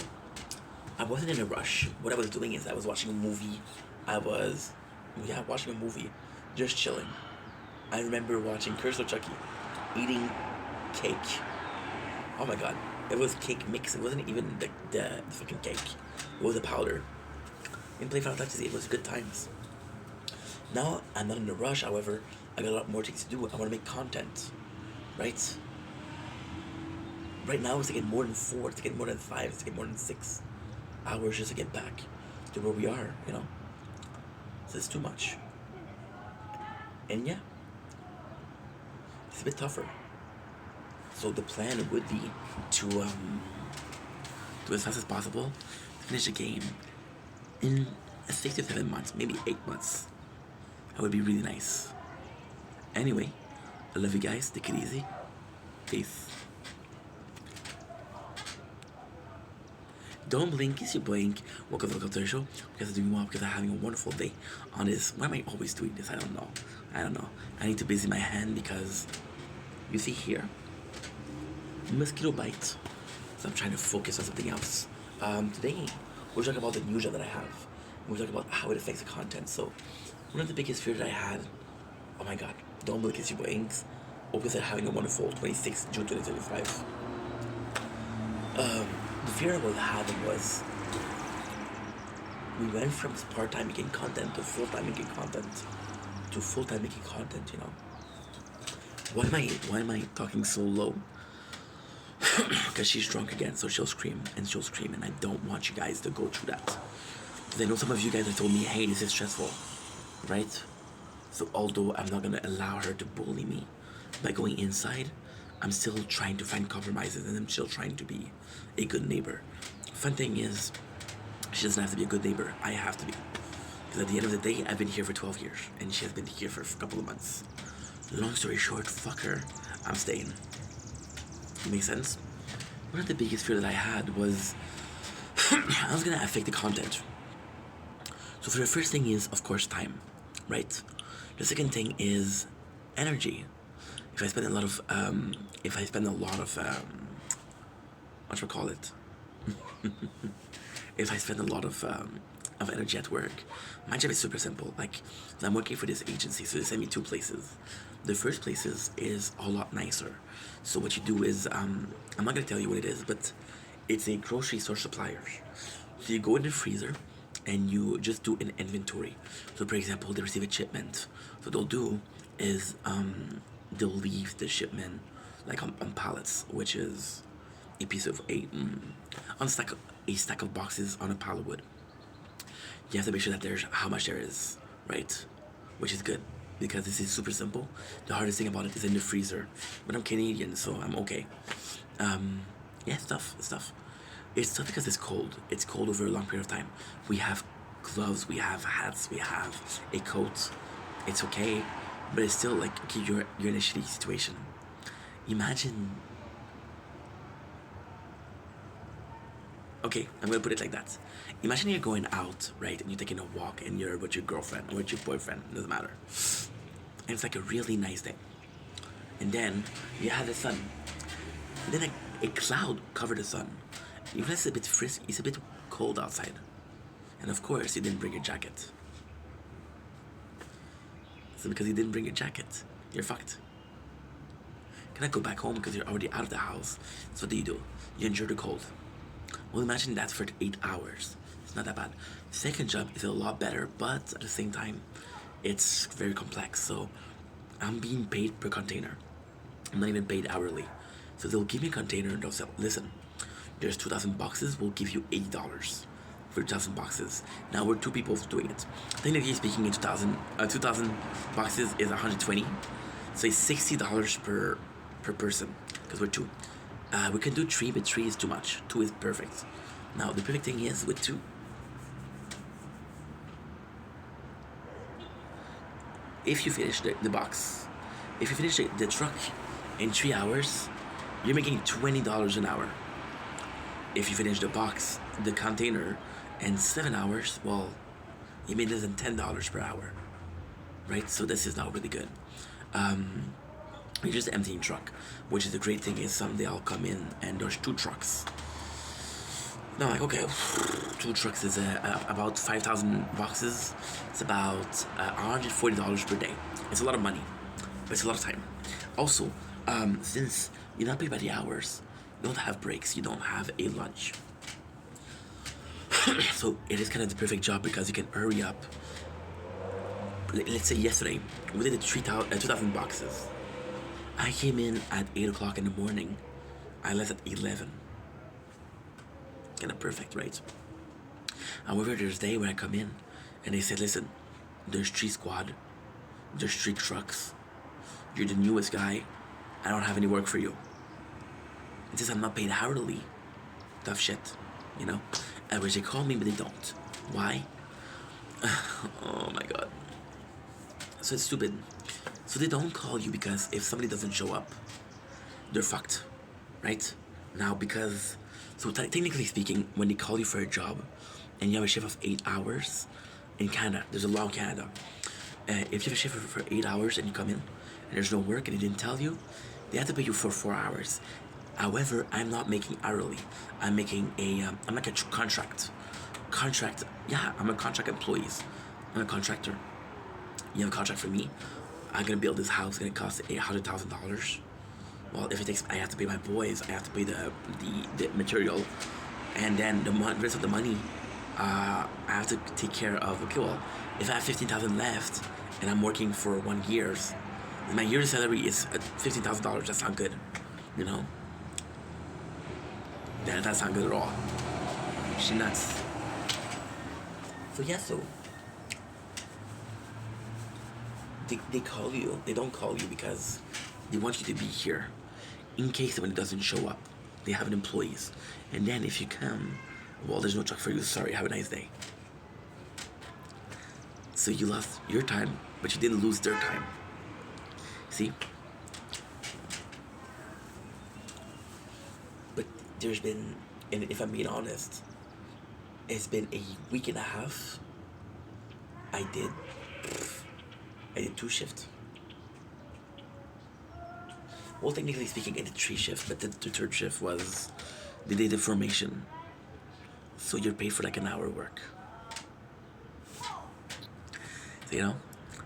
I wasn't in a rush. What I was doing is I was watching a movie. I was, watching a movie, just chilling. I remember watching Curse of Chucky, eating cake. Oh my god, it was cake mix. It wasn't even the fucking cake. It was a powder. In play Final Fantasy, it was good times. Now I'm not in a rush. However, I got a lot more things to do. I want to make content, right? Right now it's taking more than 4, it's taking more than 5, it's taking more than 6 hours just to get back to where we are, you know. So it's too much. And yeah, it's a bit tougher. So the plan would be to do as fast as possible, finish the game in 6 to 7 months, maybe 8 months. That would be really nice. Anyway, I love you guys. Take it easy. Peace. Don't blink, it's your blink. Welcome to the show. Because I'm doing well, because I'm having a wonderful day on this. Why am I always doing this? I don't know. I need to busy my hand because you see here, mosquito bite. So I'm trying to focus on something else. Today, we're talking about the new job that I have. We're talking about how it affects the content. So, one of the biggest fears that I had, oh my god, don't blink, it's your blinks. Hope you're having a wonderful 26th June 2025. The fear I was having was we went from part-time making content to full-time making content to full-time making content, you know. Why am I talking so low? Because she's drunk again, so she'll scream, and I don't want you guys to go through that. Because I know some of you guys have told me, hey, this is stressful, right? So although I'm not gonna allow her to bully me by going inside, I'm still trying to find compromises, and I'm still trying to be a good neighbor. Fun thing is, she doesn't have to be a good neighbor. I have to be. Because at the end of the day, I've been here for 12 years, and she has been here for a couple of months. Long story short, fuck her. I'm staying. Makes sense? One of the biggest fears that I had was I was gonna affect the content. So for the first thing is, of course, time, right? The second thing is energy. If I spend a lot of, what should I call it? If I spend a lot of energy at work, my job is super simple. Like, I'm working for this agency, so they send me 2 places. The first place is a lot nicer. So what you do is, I'm not gonna tell you what it is, but it's a grocery store supplier. So you go in the freezer, and you just do an inventory. So for example, they receive a shipment. So what they'll do is, they'll leave the shipment like on pallets, which is a piece of a stack of boxes on a pile of wood. You have to make sure that there's how much there is, right? Which is good because this is super simple. The hardest thing about it is in the freezer, but I'm Canadian, so I'm okay. Yeah, stuff. It's tough because it's cold. It's cold over a long period of time. We have gloves, we have hats, we have a coat. It's okay, but it's still like, okay, you're in a shitty situation. Imagine. Okay, I'm gonna put it like that. Imagine you're going out, right, and you're taking a walk, and you're with your girlfriend or with your boyfriend, doesn't matter. and it's like a really nice day. And then you have the sun. And then a cloud covered the sun. You realize it's a bit frisky, it's a bit cold outside. And of course, you didn't bring your jacket. So because you didn't bring your jacket, you're fucked. Cannot go back home because you're already out of the house. So what do? You endure the cold. Well, imagine that for 8 hours. It's not that bad. Second job is a lot better, but at the same time, it's very complex. So I'm being paid per container. I'm not even paid hourly. So they'll give me a container and they'll say, listen, there's 2,000 boxes, we'll give you $80 for 2,000 boxes. Now we're 2 people doing it. Technically speaking, in 2,000 boxes is 120. So it's $60 per person, because we're 2. We can do 3, but 3 is too much. 2 is perfect. Now the perfect thing is with 2. If you finish the box, if you finish the truck in 3 hours, you're making $20 an hour. If you finish the box, the container, in 7 hours, well, you made less than $10 per hour, right? So this is not really good. You're just emptying truck, which is the great thing is someday I'll come in and there's 2 trucks. Now like, okay, 2 trucks is about 5,000 boxes. It's about $140 per day. It's a lot of money, but it's a lot of time. Also, since you're not paid by the hours, you don't have breaks, you don't have a lunch. So it is kind of the perfect job because you can hurry up. Let's say yesterday, we did 2,000 boxes. I came in at 8 o'clock in the morning. I left at 11. Kind of perfect, right? However, there's a day when I come in and they said, listen, there's 3 squad, there's 3 trucks, you're the newest guy, I don't have any work for you. It says I'm not paid hourly. Tough shit, you know? I wish they called me, but they don't. Why? Oh my god. So it's stupid. So they don't call you because if somebody doesn't show up, they're fucked, right? Now because, so technically speaking, when they call you for a job and you have a shift of 8 hours in Canada, there's a law in Canada. If you have a shift for 8 hours and you come in and there's no work and they didn't tell you, they have to pay you for 4 hours. However, I'm not making hourly. I'm making I'm like a contract. Yeah, I'm a contract employee. I'm a contractor. You have a contract for me. I'm gonna build this house, gonna cost $800,000. Well, if it takes, I have to pay my boys, I have to pay the material, and then the rest of the money, I have to take care of. Okay, well, if I have $15,000 left and I'm working for 1 year, my yearly salary is $15,000. That's not good, you know. That's not good at all. She's nuts. So yeah, so they call you. They don't call you because they want you to be here in case when it doesn't show up. They have an employees, and then if you come, well, there's no truck for you. Sorry, have a nice day. So you lost your time, but you didn't lose their time. See? But there's been, and if I'm being honest, it's been a week and a half. I did 2 shifts. Well, technically speaking, I did 3 shifts, but the 3rd shift was the day of formation. So you're paid for like an hour work. So, you know,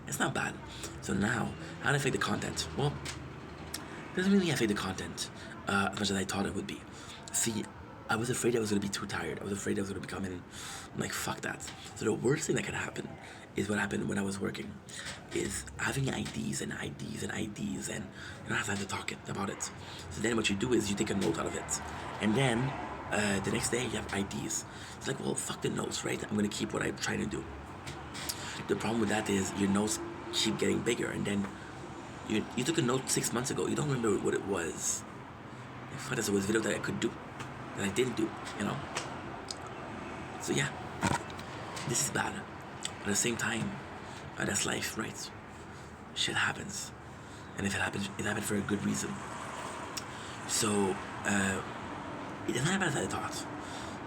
it's not bad. So now, how do I affect the content? Well, it doesn't really affect the content as much as I thought it would be. See, I was afraid I was going to be too tired. I was afraid I was going to be coming. I'm like, fuck that. So the worst thing that could happen is what happened when I was working, is having IDs and you don't have time to talk about it. So then what you do is you take a note out of it. And then the next day you have IDs. It's like, well, fuck the notes, right? I'm going to keep what I'm trying to do. The problem with that is your notes keep getting bigger, and then you took a note 6 months ago. You don't remember what it was. I thought there was a video that I could do that I didn't do, you know? So yeah, this is bad. At the same time, that's life, right? Shit happens. And if it happens for a good reason. So, it doesn't happen as I thought.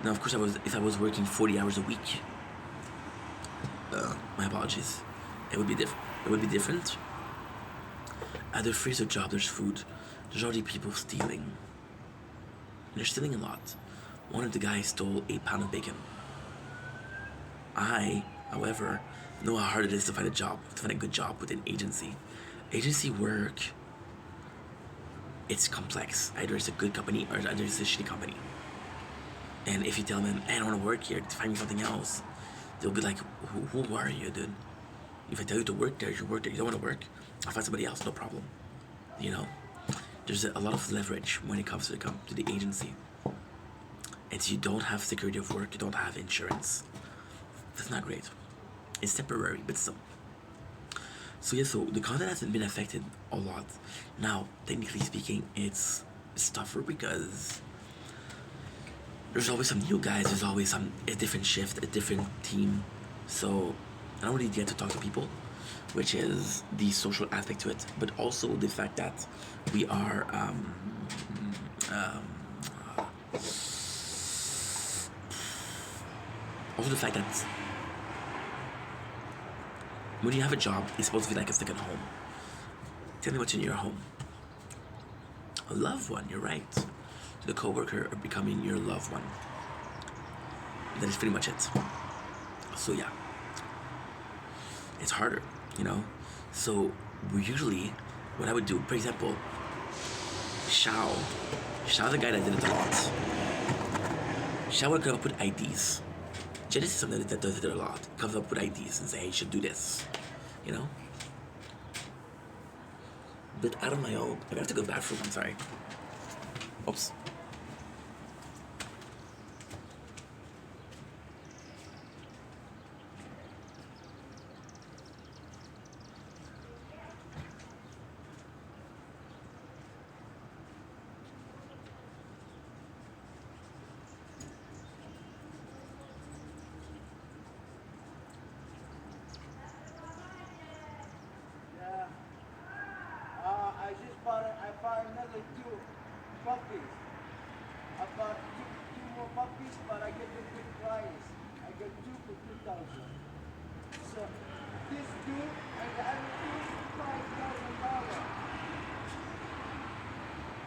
Now, of course, if I was working 40 hours a week, my apologies, it would be different. At the freezer job, there's food. There's already people stealing. They're stealing a lot. One of the guys stole 8 pounds of bacon. I, however, know how hard it is to find a good job with an agency. Agency work, it's complex. Either it's a good company or either it's a shitty company. And if you tell them, hey, I don't want to work here, find me something else, they'll be like, who are you, dude? If I tell you to work there, you work there. You don't want to work, I'll find somebody else, no problem. You know? There's a lot of leverage when it comes to the agency. And so you don't have security of work, you don't have insurance. That's not great. It's temporary, but still. So yeah, so the content hasn't been affected a lot. Now, technically speaking, it's tougher because there's always some new guys, there's always a different shift, a different team. So I don't really get to talk to people, which is the social aspect to it, but also the fact that we are also the fact that when you have a job, it's supposed to be like a second home. Tell me what's in your home. A loved one, you're right. The coworker are becoming your loved one. That is pretty much it. So yeah, it's harder, you know. So we usually, what I would do, for example, Shao, the guy that did it a lot. Shao would come up with IDs. Genesis is something that does it a lot. Comes up with ideas and say, hey, you should do this. You know? But out of my own, I have to go to the bathroom, I'm sorry. Oops. I bought another 2 puppies. I bought two more puppies, but I get the good price. I get 2 for 2,000. So this 2 and the other 2 is $5,000.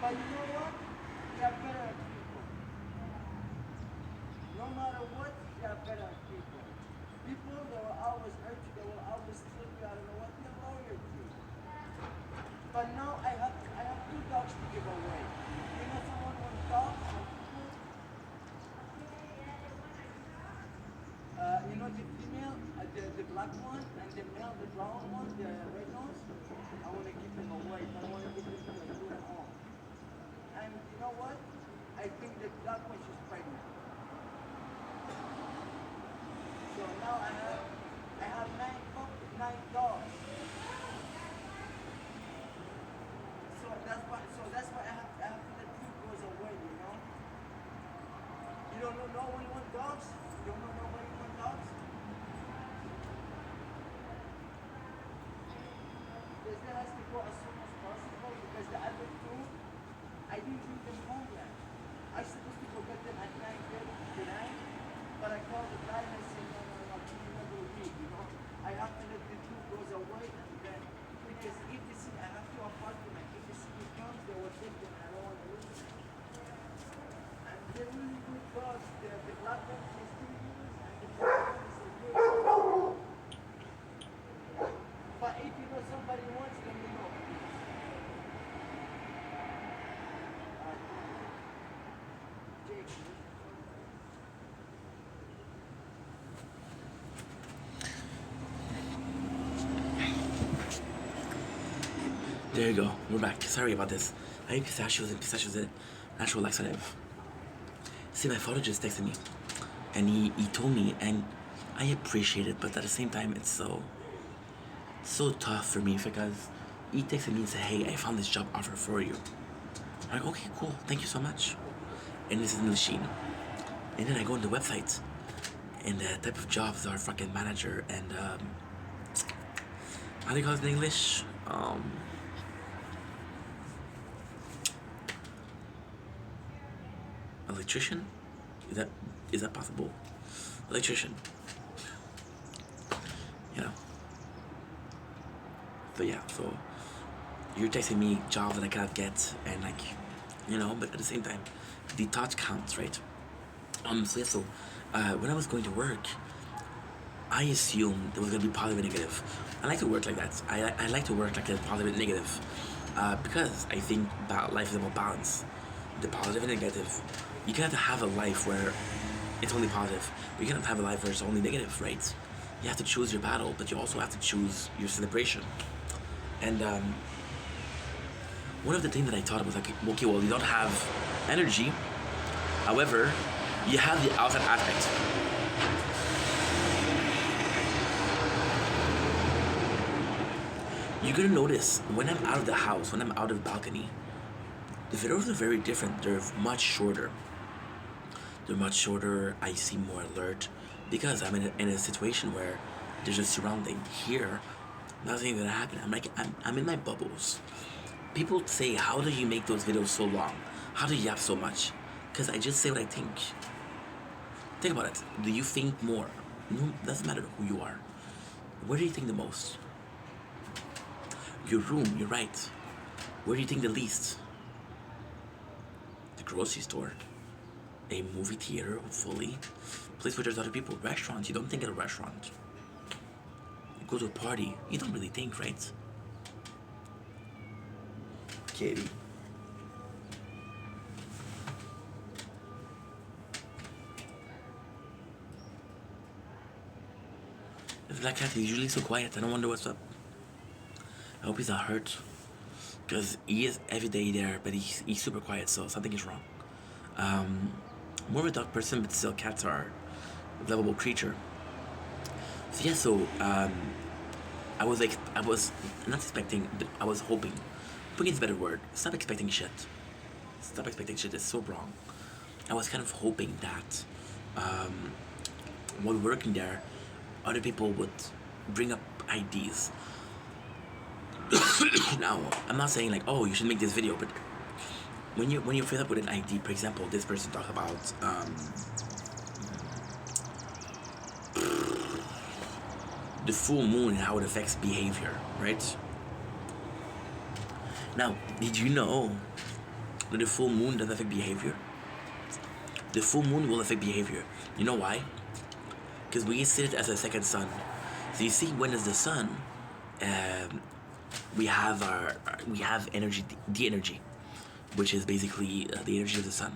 But you know what? They are better at people. No matter what, they are better at people. People, they will always hurt you, they will always steal you, I don't know what they're loyal to. But now I have 2 dogs to give away. You know someone wants dogs? You know the female, the black one, and the male, the brown one, the red nose? I want to give them away. I want to give them to a good home. And you know what? I think the black one, she's pregnant. So now I have 9 dogs. So that's why I have to let 2 goes away, you know? You don't know no one wants dogs? You don't know nobody wants dogs? This guy has to go as soon as possible because the other 2, I didn't bring them home yet. I was supposed to go get them at 9:30 tonight, but I called the guy and I said, no, give me another week, you know? I have to let the 2 goes away and then, because if the city, I have 2 apartments, if the city comes, they will take them, I don't want to lose them. And they're really good dogs, the black one is 2 years, and the black one is a year. But if you know somebody wants them, you know. Jake. There you go. We're back. Sorry about this. I ate pistachios and pistachios are natural laxative. See, my father just texted me, and he told me, and I appreciate it, but at the same time, it's so tough for me because he texted me and said, hey, I found this job offer for you. I'm like, okay, cool. Thank you so much. And this is in the machine. And then I go on the website, and the type of jobs are fucking manager and how do you call it in English? Electrician? Is that possible? Electrician. You know. So yeah, so you're texting me jobs that I cannot get, and like, you know, but at the same time, the thought counts, right? So yeah, so when I was going to work, I assumed there was gonna be positive and negative. I like to work like that. I like to work like a positive and negative, because I think life is about balance, the positive and negative. You cannot have a life where it's only positive, but you cannot have a life where it's only negative, right? You have to choose your battle, but you also have to choose your celebration. And one of the things that I thought was like, okay, well, you don't have energy, however, you have the outside aspect. You're gonna notice when I'm out of the house, when I'm out of the balcony, the videos are very different. They're much shorter. I seem more alert because I'm in a situation where there's a surrounding. Here, nothing's gonna happen. I'm in my bubbles. People say, how do you make those videos so long? How do you yap so much? Because I just say what I think. Think about it. Do you think more? No, doesn't matter who you are. Where do you think the most? Your room, you're right. Where do you think the least? The grocery store. A movie theater, hopefully. Place where there's other people. Restaurants, you don't think at a restaurant. You go to a party, you don't really think, right? Katie. The black cat is usually so quiet. I don't wonder what's up. I hope he's not hurt. Because he is every day there, but he's super quiet, so something is wrong. More of a dog person, but still cats are a lovable creature. So yeah, so I was not expecting, but I was hoping. Hoping is a better word. Stop expecting shit. Stop expecting shit is so wrong. I was kind of hoping that while working there, other people would bring up ideas. Now, I'm not saying like, oh, you should make this video, but when you're fed up with an idea, for example, this person talked about the full moon and how it affects behavior, right? Now, did you know that the full moon doesn't affect behavior? The full moon will affect behavior. You know why? Because we see it as a second sun. So you see, when it's the sun, we have energy, the energy, which is basically the energy of the sun,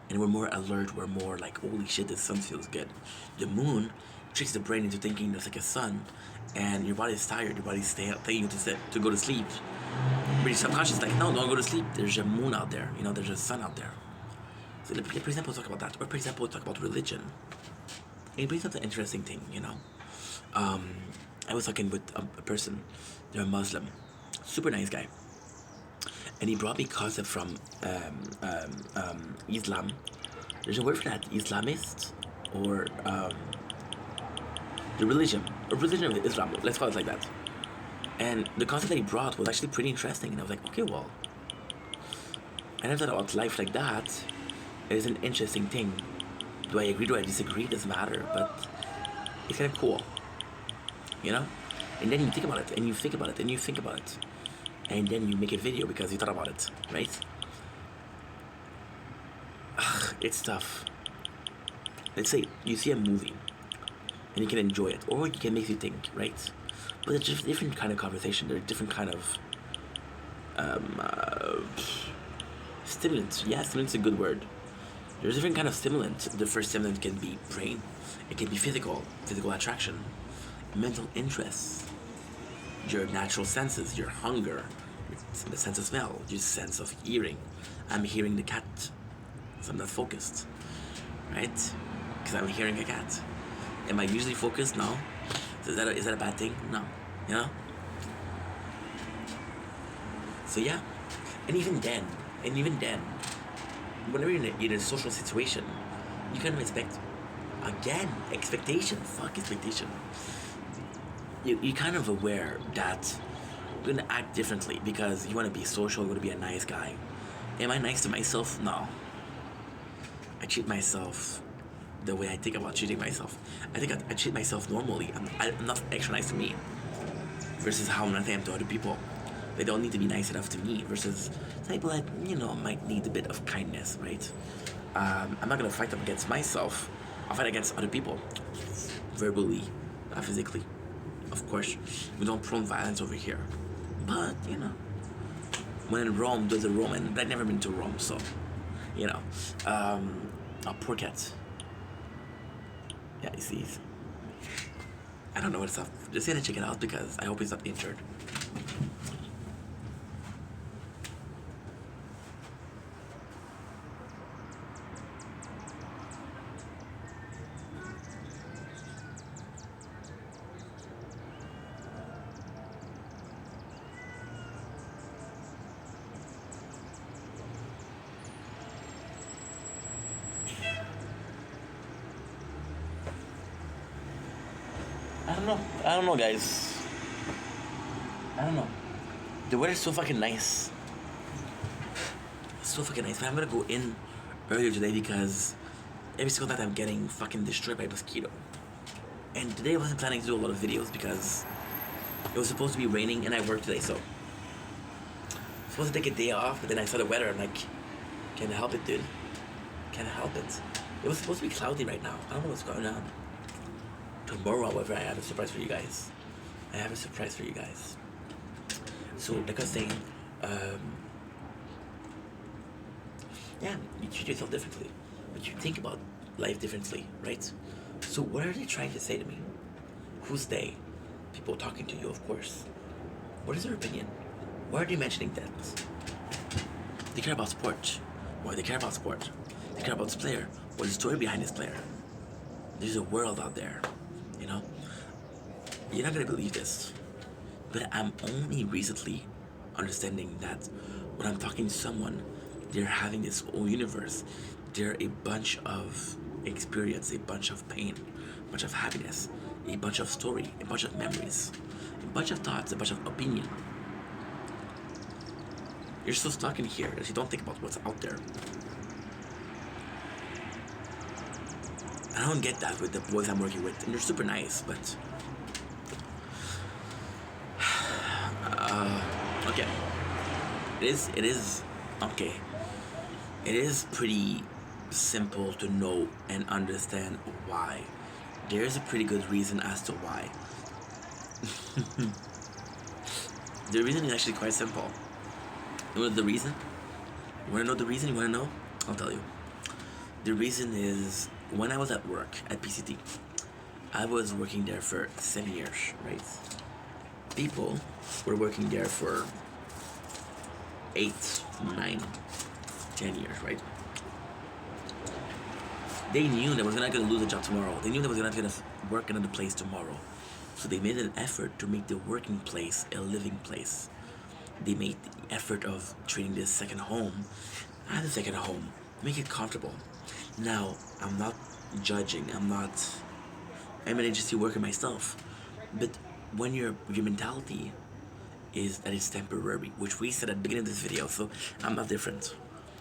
and we're more alert. We're more like, holy shit, the sun feels good. The moon tricks the brain into thinking there's like a sun, and your body's tired. Your body's telling you to go to sleep. But your subconscious is like, no, don't go to sleep. There's a moon out there. You know, there's a sun out there. So, for example, talk about that, or for example, talk about religion. It brings up an interesting thing, you know. I was talking with a person. They're a Muslim, super nice guy, and he brought me concept from Islam. There's a word for that, Islamist, or the religion of Islam. Let's call it like that. And the concept that he brought was actually pretty interesting, and I was like, okay, well, I never thought about life like that. It is an interesting thing. Do I agree? Do I disagree? It doesn't matter, but it's kind of cool, you know? And then you think about it, and you think about it, and you think about it, and then you make a video because you thought about it, right? It's tough. Let's say you see a movie, and you can enjoy it, or it can make you think, right? But it's just a different kind of conversation. There's different kind of stimulants. Yeah, stimulant's a good word. There's different kind of stimulant. The first stimulant can be brain. It can be physical attraction, mental interest, your natural senses, your hunger, the sense of smell, your sense of hearing. I'm hearing the cat, so I'm not focused, right? Because I'm hearing a cat. Am I usually focused? No. So is that a bad thing? No. You know? So yeah. And even then, whenever you're in a social situation, you kind of expect, again, expectation. Fuck expectation. You're kind of aware that you're gonna act differently because you want to be social, you want to be a nice guy. Am I nice to myself? No. I treat myself the way I think about treating myself. I think I treat myself normally. I'm not extra nice to me versus how nice I am to other people. They don't need to be nice enough to me versus people that, might need a bit of kindness, right? I'm not gonna fight them against myself. I'll fight against other people. Verbally, not physically. Of course, we don't prone violence over here. But, when in Rome, there's a Roman. But I've never been to Rome, so, a poor cat. Yeah, you see. I don't know what's up. Just gonna check it out because I hope he's not injured. I don't know, guys. I don't know. The weather's so fucking nice. It's so fucking nice. But I'm gonna go in earlier today because every single night I'm getting fucking destroyed by mosquito. And today I wasn't planning to do a lot of videos because it was supposed to be raining and I worked today, so I'm supposed to take a day off, but then I saw the weather. I'm like, can't help it, dude. Can't help it. It was supposed to be cloudy right now. I don't know what's going on. Tomorrow, however, I have a surprise for you guys. So, like I was saying, yeah, you treat yourself differently, but you think about life differently, right? So, what are they trying to say to me? Who's they? People talking to you, of course. What is their opinion? Why are they mentioning that? They care about sport. Why they care about sport? They care about this player. What's the story behind this player? There's a world out there. You're not gonna believe this, but I'm only recently understanding that when I'm talking to someone, they're having this whole universe. They're a bunch of experience, a bunch of pain, a bunch of happiness, a bunch of story, a bunch of memories, a bunch of thoughts, a bunch of opinion. You're so stuck in here that you don't think about what's out there. I don't get that with the boys I'm working with, and they're super nice, but okay. It is okay. It is pretty simple to know and understand why. There is a pretty good reason as to why. The reason is actually quite simple. You know the reason? You wanna know the reason? You wanna know? I'll tell you. The reason is when I was at work at PCT, I was working there for 7 years, right? People were working there for 8, 9, 10 years, right? They knew they was not gonna lose a job tomorrow. They knew they was not gonna work another place tomorrow. So they made an effort to make the working place a living place. They made the effort of treating this second home as a second home. Make it comfortable. Now, I'm not judging. I'm an agency worker myself. But when your mentality is that it's temporary, which we said at the beginning of this video, so I'm not different.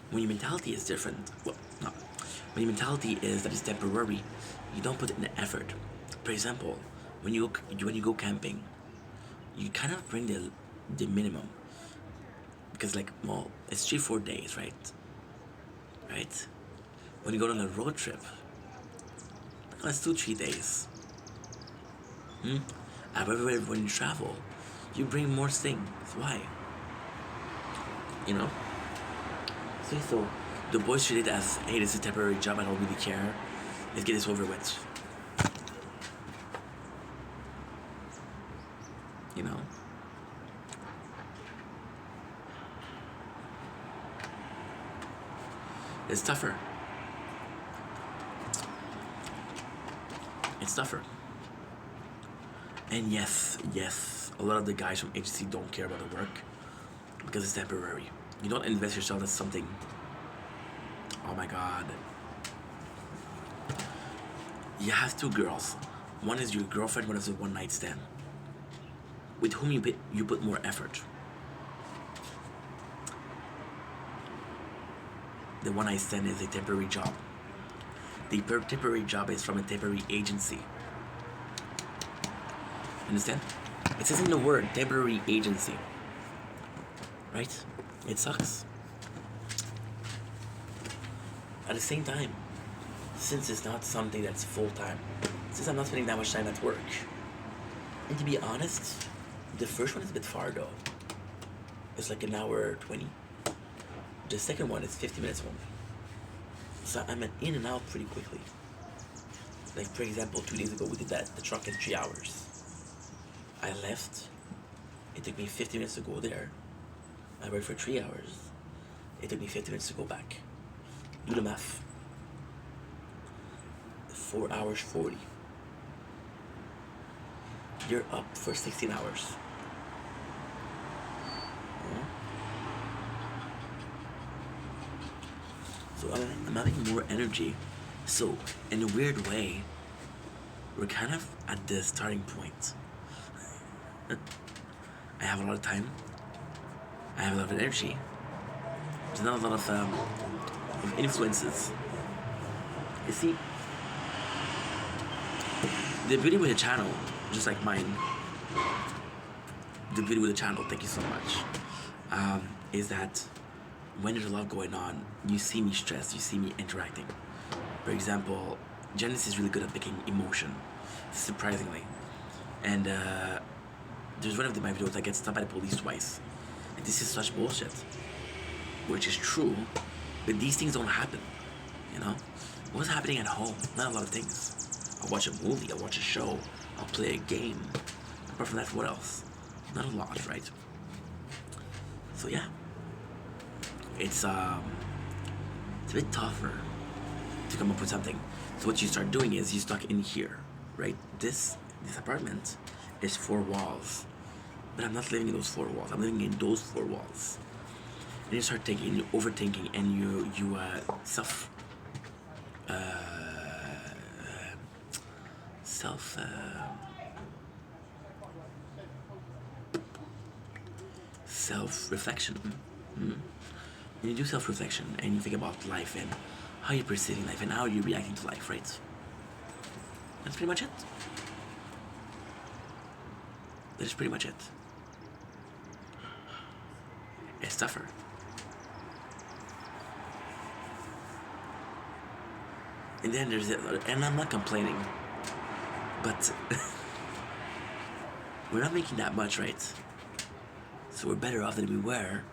When your mentality is different, when your mentality is that it's temporary, you don't put in the effort. For example, when you go camping, you kind of bring the minimum. Because it's 3-4 days, right? Right? When you go on a road trip, that's 2-3 days. However, when you travel, you bring more things. Why? So the boys treat it as, hey, this is a temporary job, I don't really care. Let's get this over with. It's tougher. It's tougher. And yes, a lot of the guys from agency don't care about the work because it's temporary. You don't invest yourself as something. Oh my God. You have 2 girls. One is your girlfriend, one is a one-night stand. With whom you put more effort. The one-night stand is a temporary job. The temporary job is from a temporary agency. Understand? It says in the word temporary agency. right? It sucks. At the same time, since it's not something that's full time, since I'm not spending that much time at work, and to be honest, the first one is a bit far though. It's like an hour 20. The second one is 50 minutes only. So I'm in and out pretty quickly. Like for example, 2 days ago we did the truck in 3 hours. I left. It took me 50 minutes to go there. I worked for 3 hours. It took me 50 minutes to go back. Do the math. 4 hours 40. You're up for 16 hours. Yeah. So I'm having more energy. So in a weird way, we're kind of at the starting point. I have a lot of time. I have a lot of energy. There's not a lot of influences. You see, the beauty with a channel, just like mine, the beauty with a channel, thank you so much, is that when there's a lot going on, you see me stressed, you see me interacting. For example, Janice is really good at making emotion, surprisingly. And there's one of my videos that gets stopped by the police twice. And this is such bullshit. Which is true, but these things don't happen, you know? What's happening at home? Not a lot of things. I'll watch a movie, I'll watch a show, I'll play a game. Apart from that, what else? Not a lot, right? So yeah. It's a bit tougher to come up with something. So what you start doing is you stuck in here, right? This apartment is 4 walls. But I'm not living in those 4 walls. I'm living in those 4 walls. And you start thinking, you overthinking, and you self reflection. And you do self reflection, and you think about life and how you're perceiving life and how you're reacting to life, right? That's pretty much it. That is pretty much it. It's tougher. And then there's it, and I'm not complaining, but we're not making that much, right? So we're better off than we were.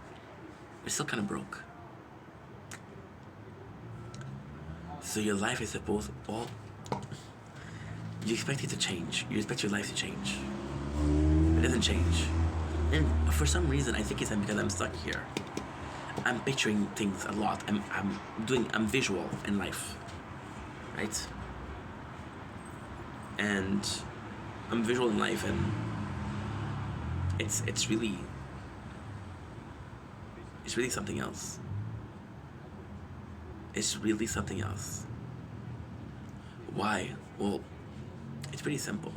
We're still kind of broke. So your life is supposed, well, you expect it to change. You expect your life to change. It doesn't change. And for some reason, I think it's because I'm stuck here. I'm picturing things a lot. I'm visual in life, right? And I'm visual in life, and it's really something else. It's really something else. Why? Well, it's pretty simple.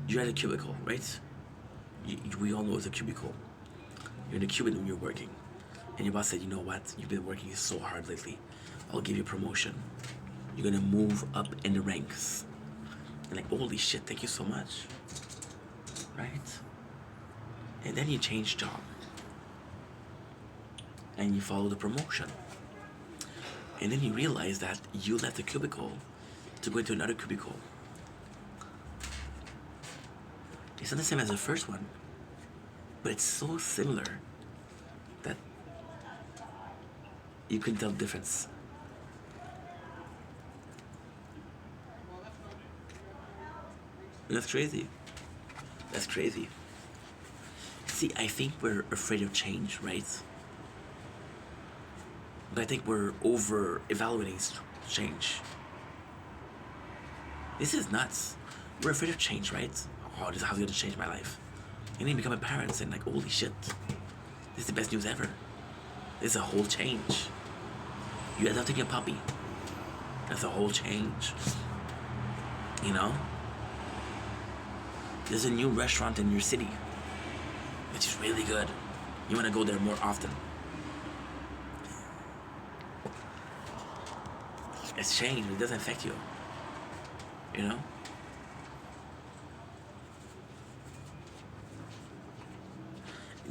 You're at a cubicle, right? We all know it's a cubicle. You're in a cubicle when you're working. And your boss said, you know what? You've been working so hard lately. I'll give you a promotion. You're gonna move up in the ranks. And like, holy shit, thank you so much. Right? And then you change job. And you follow the promotion. And then you realize that you left the cubicle to go into another cubicle. It's not the same as the first one, but it's so similar that you can tell the difference. That's crazy. That's crazy. See, I think we're afraid of change, right? But I think we're over-evaluating change. This is nuts. We're afraid of change, right? Oh, this is how it's gonna change my life. And then you become a parent and like, holy shit. This is the best news ever. This is a whole change. You adopting a puppy. That's a whole change. You know? There's a new restaurant in your city, which is really good. You wanna go there more often. It's changed, it doesn't affect you. You know?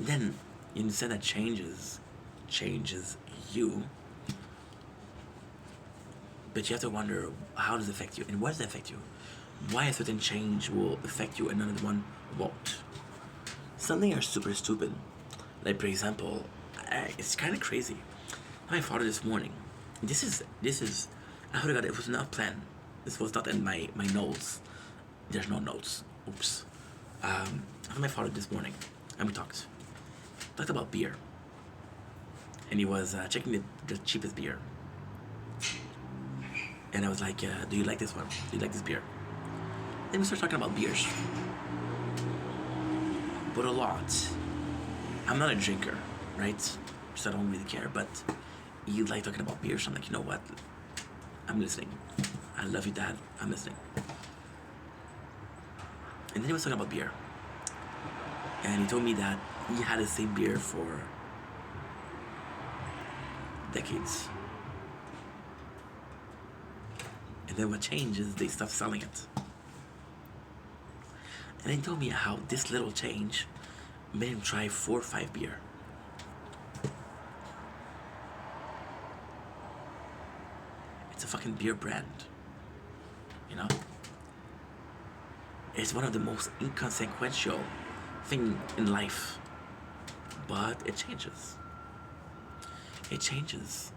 And then you understand that changes you. But you have to wonder, how does it affect you and what does it affect you? Why a certain change will affect you and another one won't? Some things are super stupid. Like, for example, it's kind of crazy. My father this morning, this is, I heard it was not planned. This was not in my notes. There's no notes. Oops. I met my father this morning, and we talked about beer. And he was checking the cheapest beer. And I was like, do you like this one? Do you like this beer? Then we started talking about beers. But a lot. I'm not a drinker, right? So I don't really care, but you like talking about beers. So I'm like, you know what? I'm listening. I love you, Dad. I'm listening. And then he was talking about beer. And he told me that he had the same beer for decades. And then what changed is they stopped selling it. And then he told me how this little change made him try 4 or 5 beer. It's a fucking beer brand. You know? It's one of the most inconsequential thing in life. But it changes. It changes.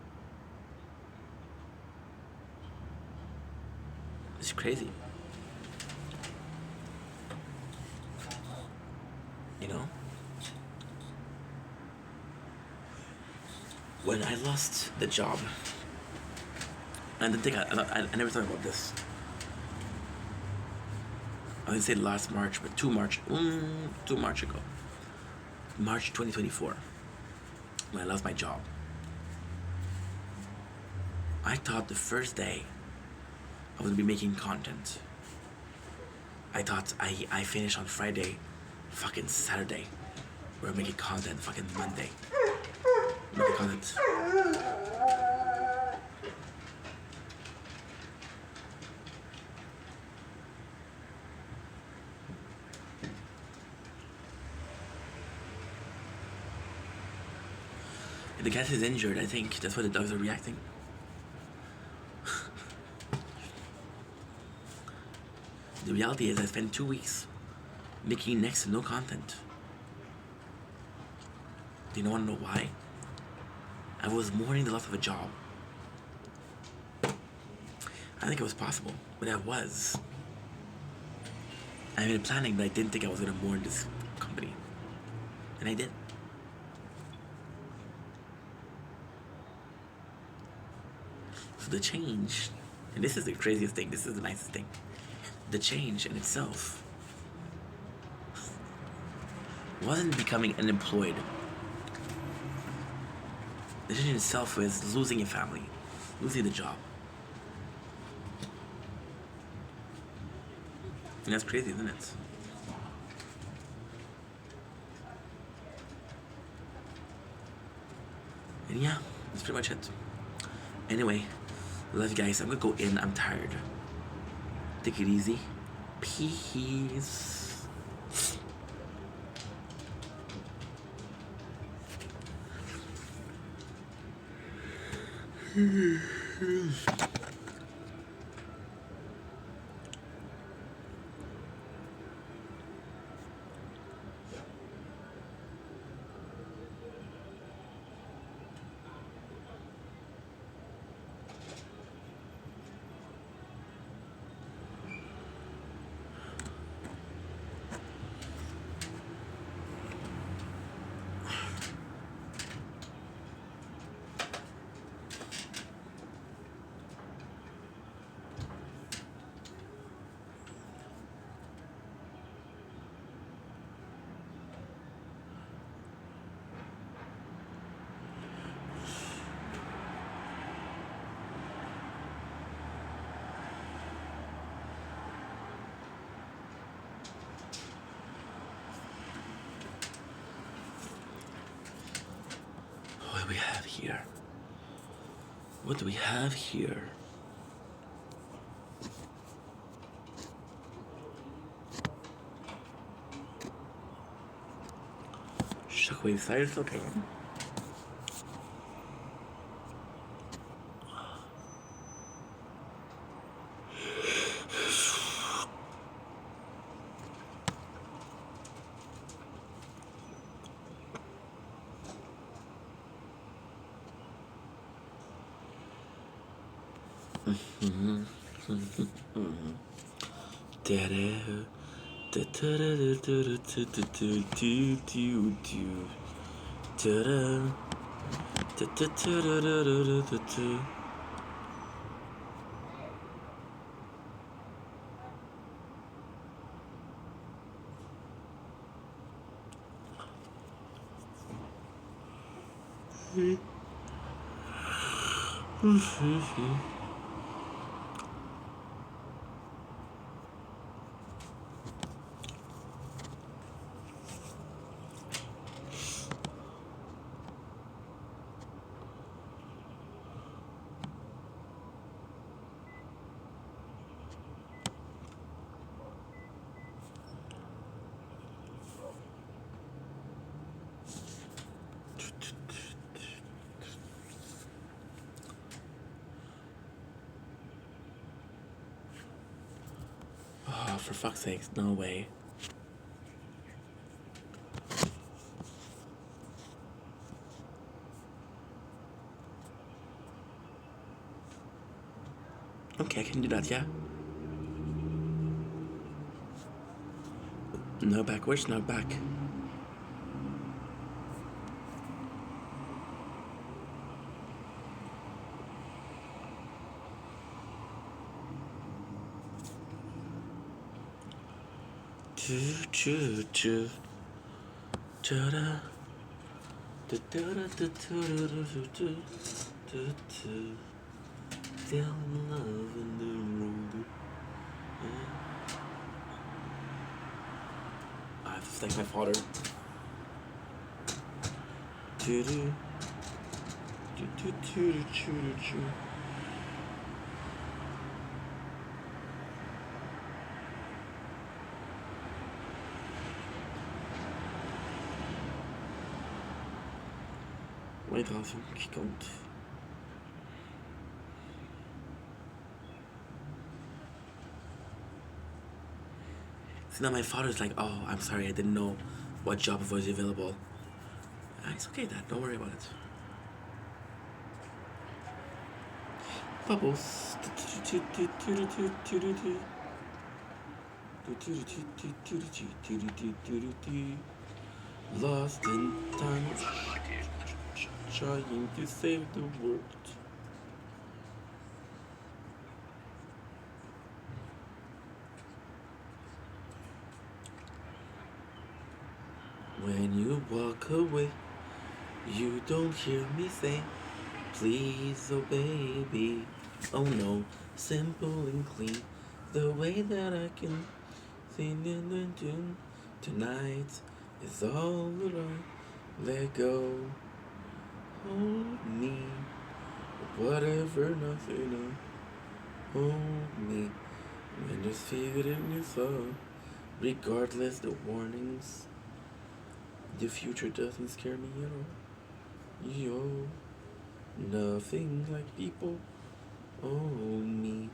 It's crazy. You know? When I lost the job, and the thing I never thought about this. I didn't say last March, but 2 March ago. March 2024. When I lost my job. I thought the first day I was gonna be making content. I thought I finished on Friday, fucking Saturday. We're making content fucking Monday. Making content. The cat is injured, I think. That's why the dogs are reacting. The reality is I spent 2 weeks making next to no content. Do you want to know why? I was mourning the loss of a job. I think it was possible, but I was. I made planning, but I didn't think I was going to mourn this company. And I did. So the change, and this is the craziest thing, this is the nicest thing. The change in itself wasn't becoming unemployed. The change in itself was losing your family, losing the job. And that's crazy, isn't it? And yeah, that's pretty much it. Anyway, love you guys. I'm gonna go in. I'm tired. Take it easy. Peace. What do we have here? What do we have here? Shockwave side, it's okay. Oh, for fuck's sakes, no way. Okay, I can do that, yeah. No back, where's no back? Choo choo choo da da da da da da da. Still in love in the road. I have to thank my father. Choo choo choo choo choo choo. L'intention qui compte. So now my father's like, oh, I'm sorry, I didn't know what job was available. It's okay, Dad, don't worry about it. Bubbles. Lost in time, trying to save the world. When you walk away, you don't hear me say, please, oh baby. Oh no, simple and clean, the way that I can sing in the tune. Tonight is all that I let go. Hold me, whatever, nothing. Hold me, and just feel it in your soul. Regardless the warnings, the future doesn't scare me at all. Yo, nothing like people. Hold me.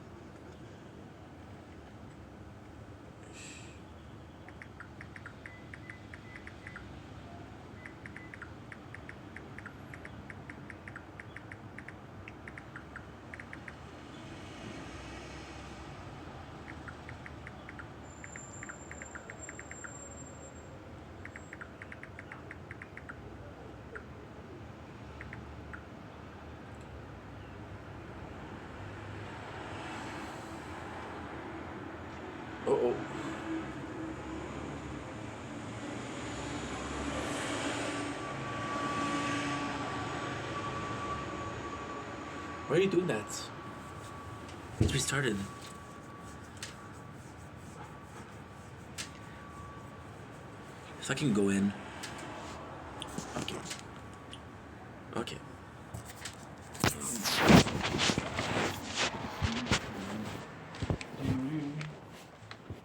Uh-oh. Why are you doing that? It's restarted. So I can go in. Okay. Okay.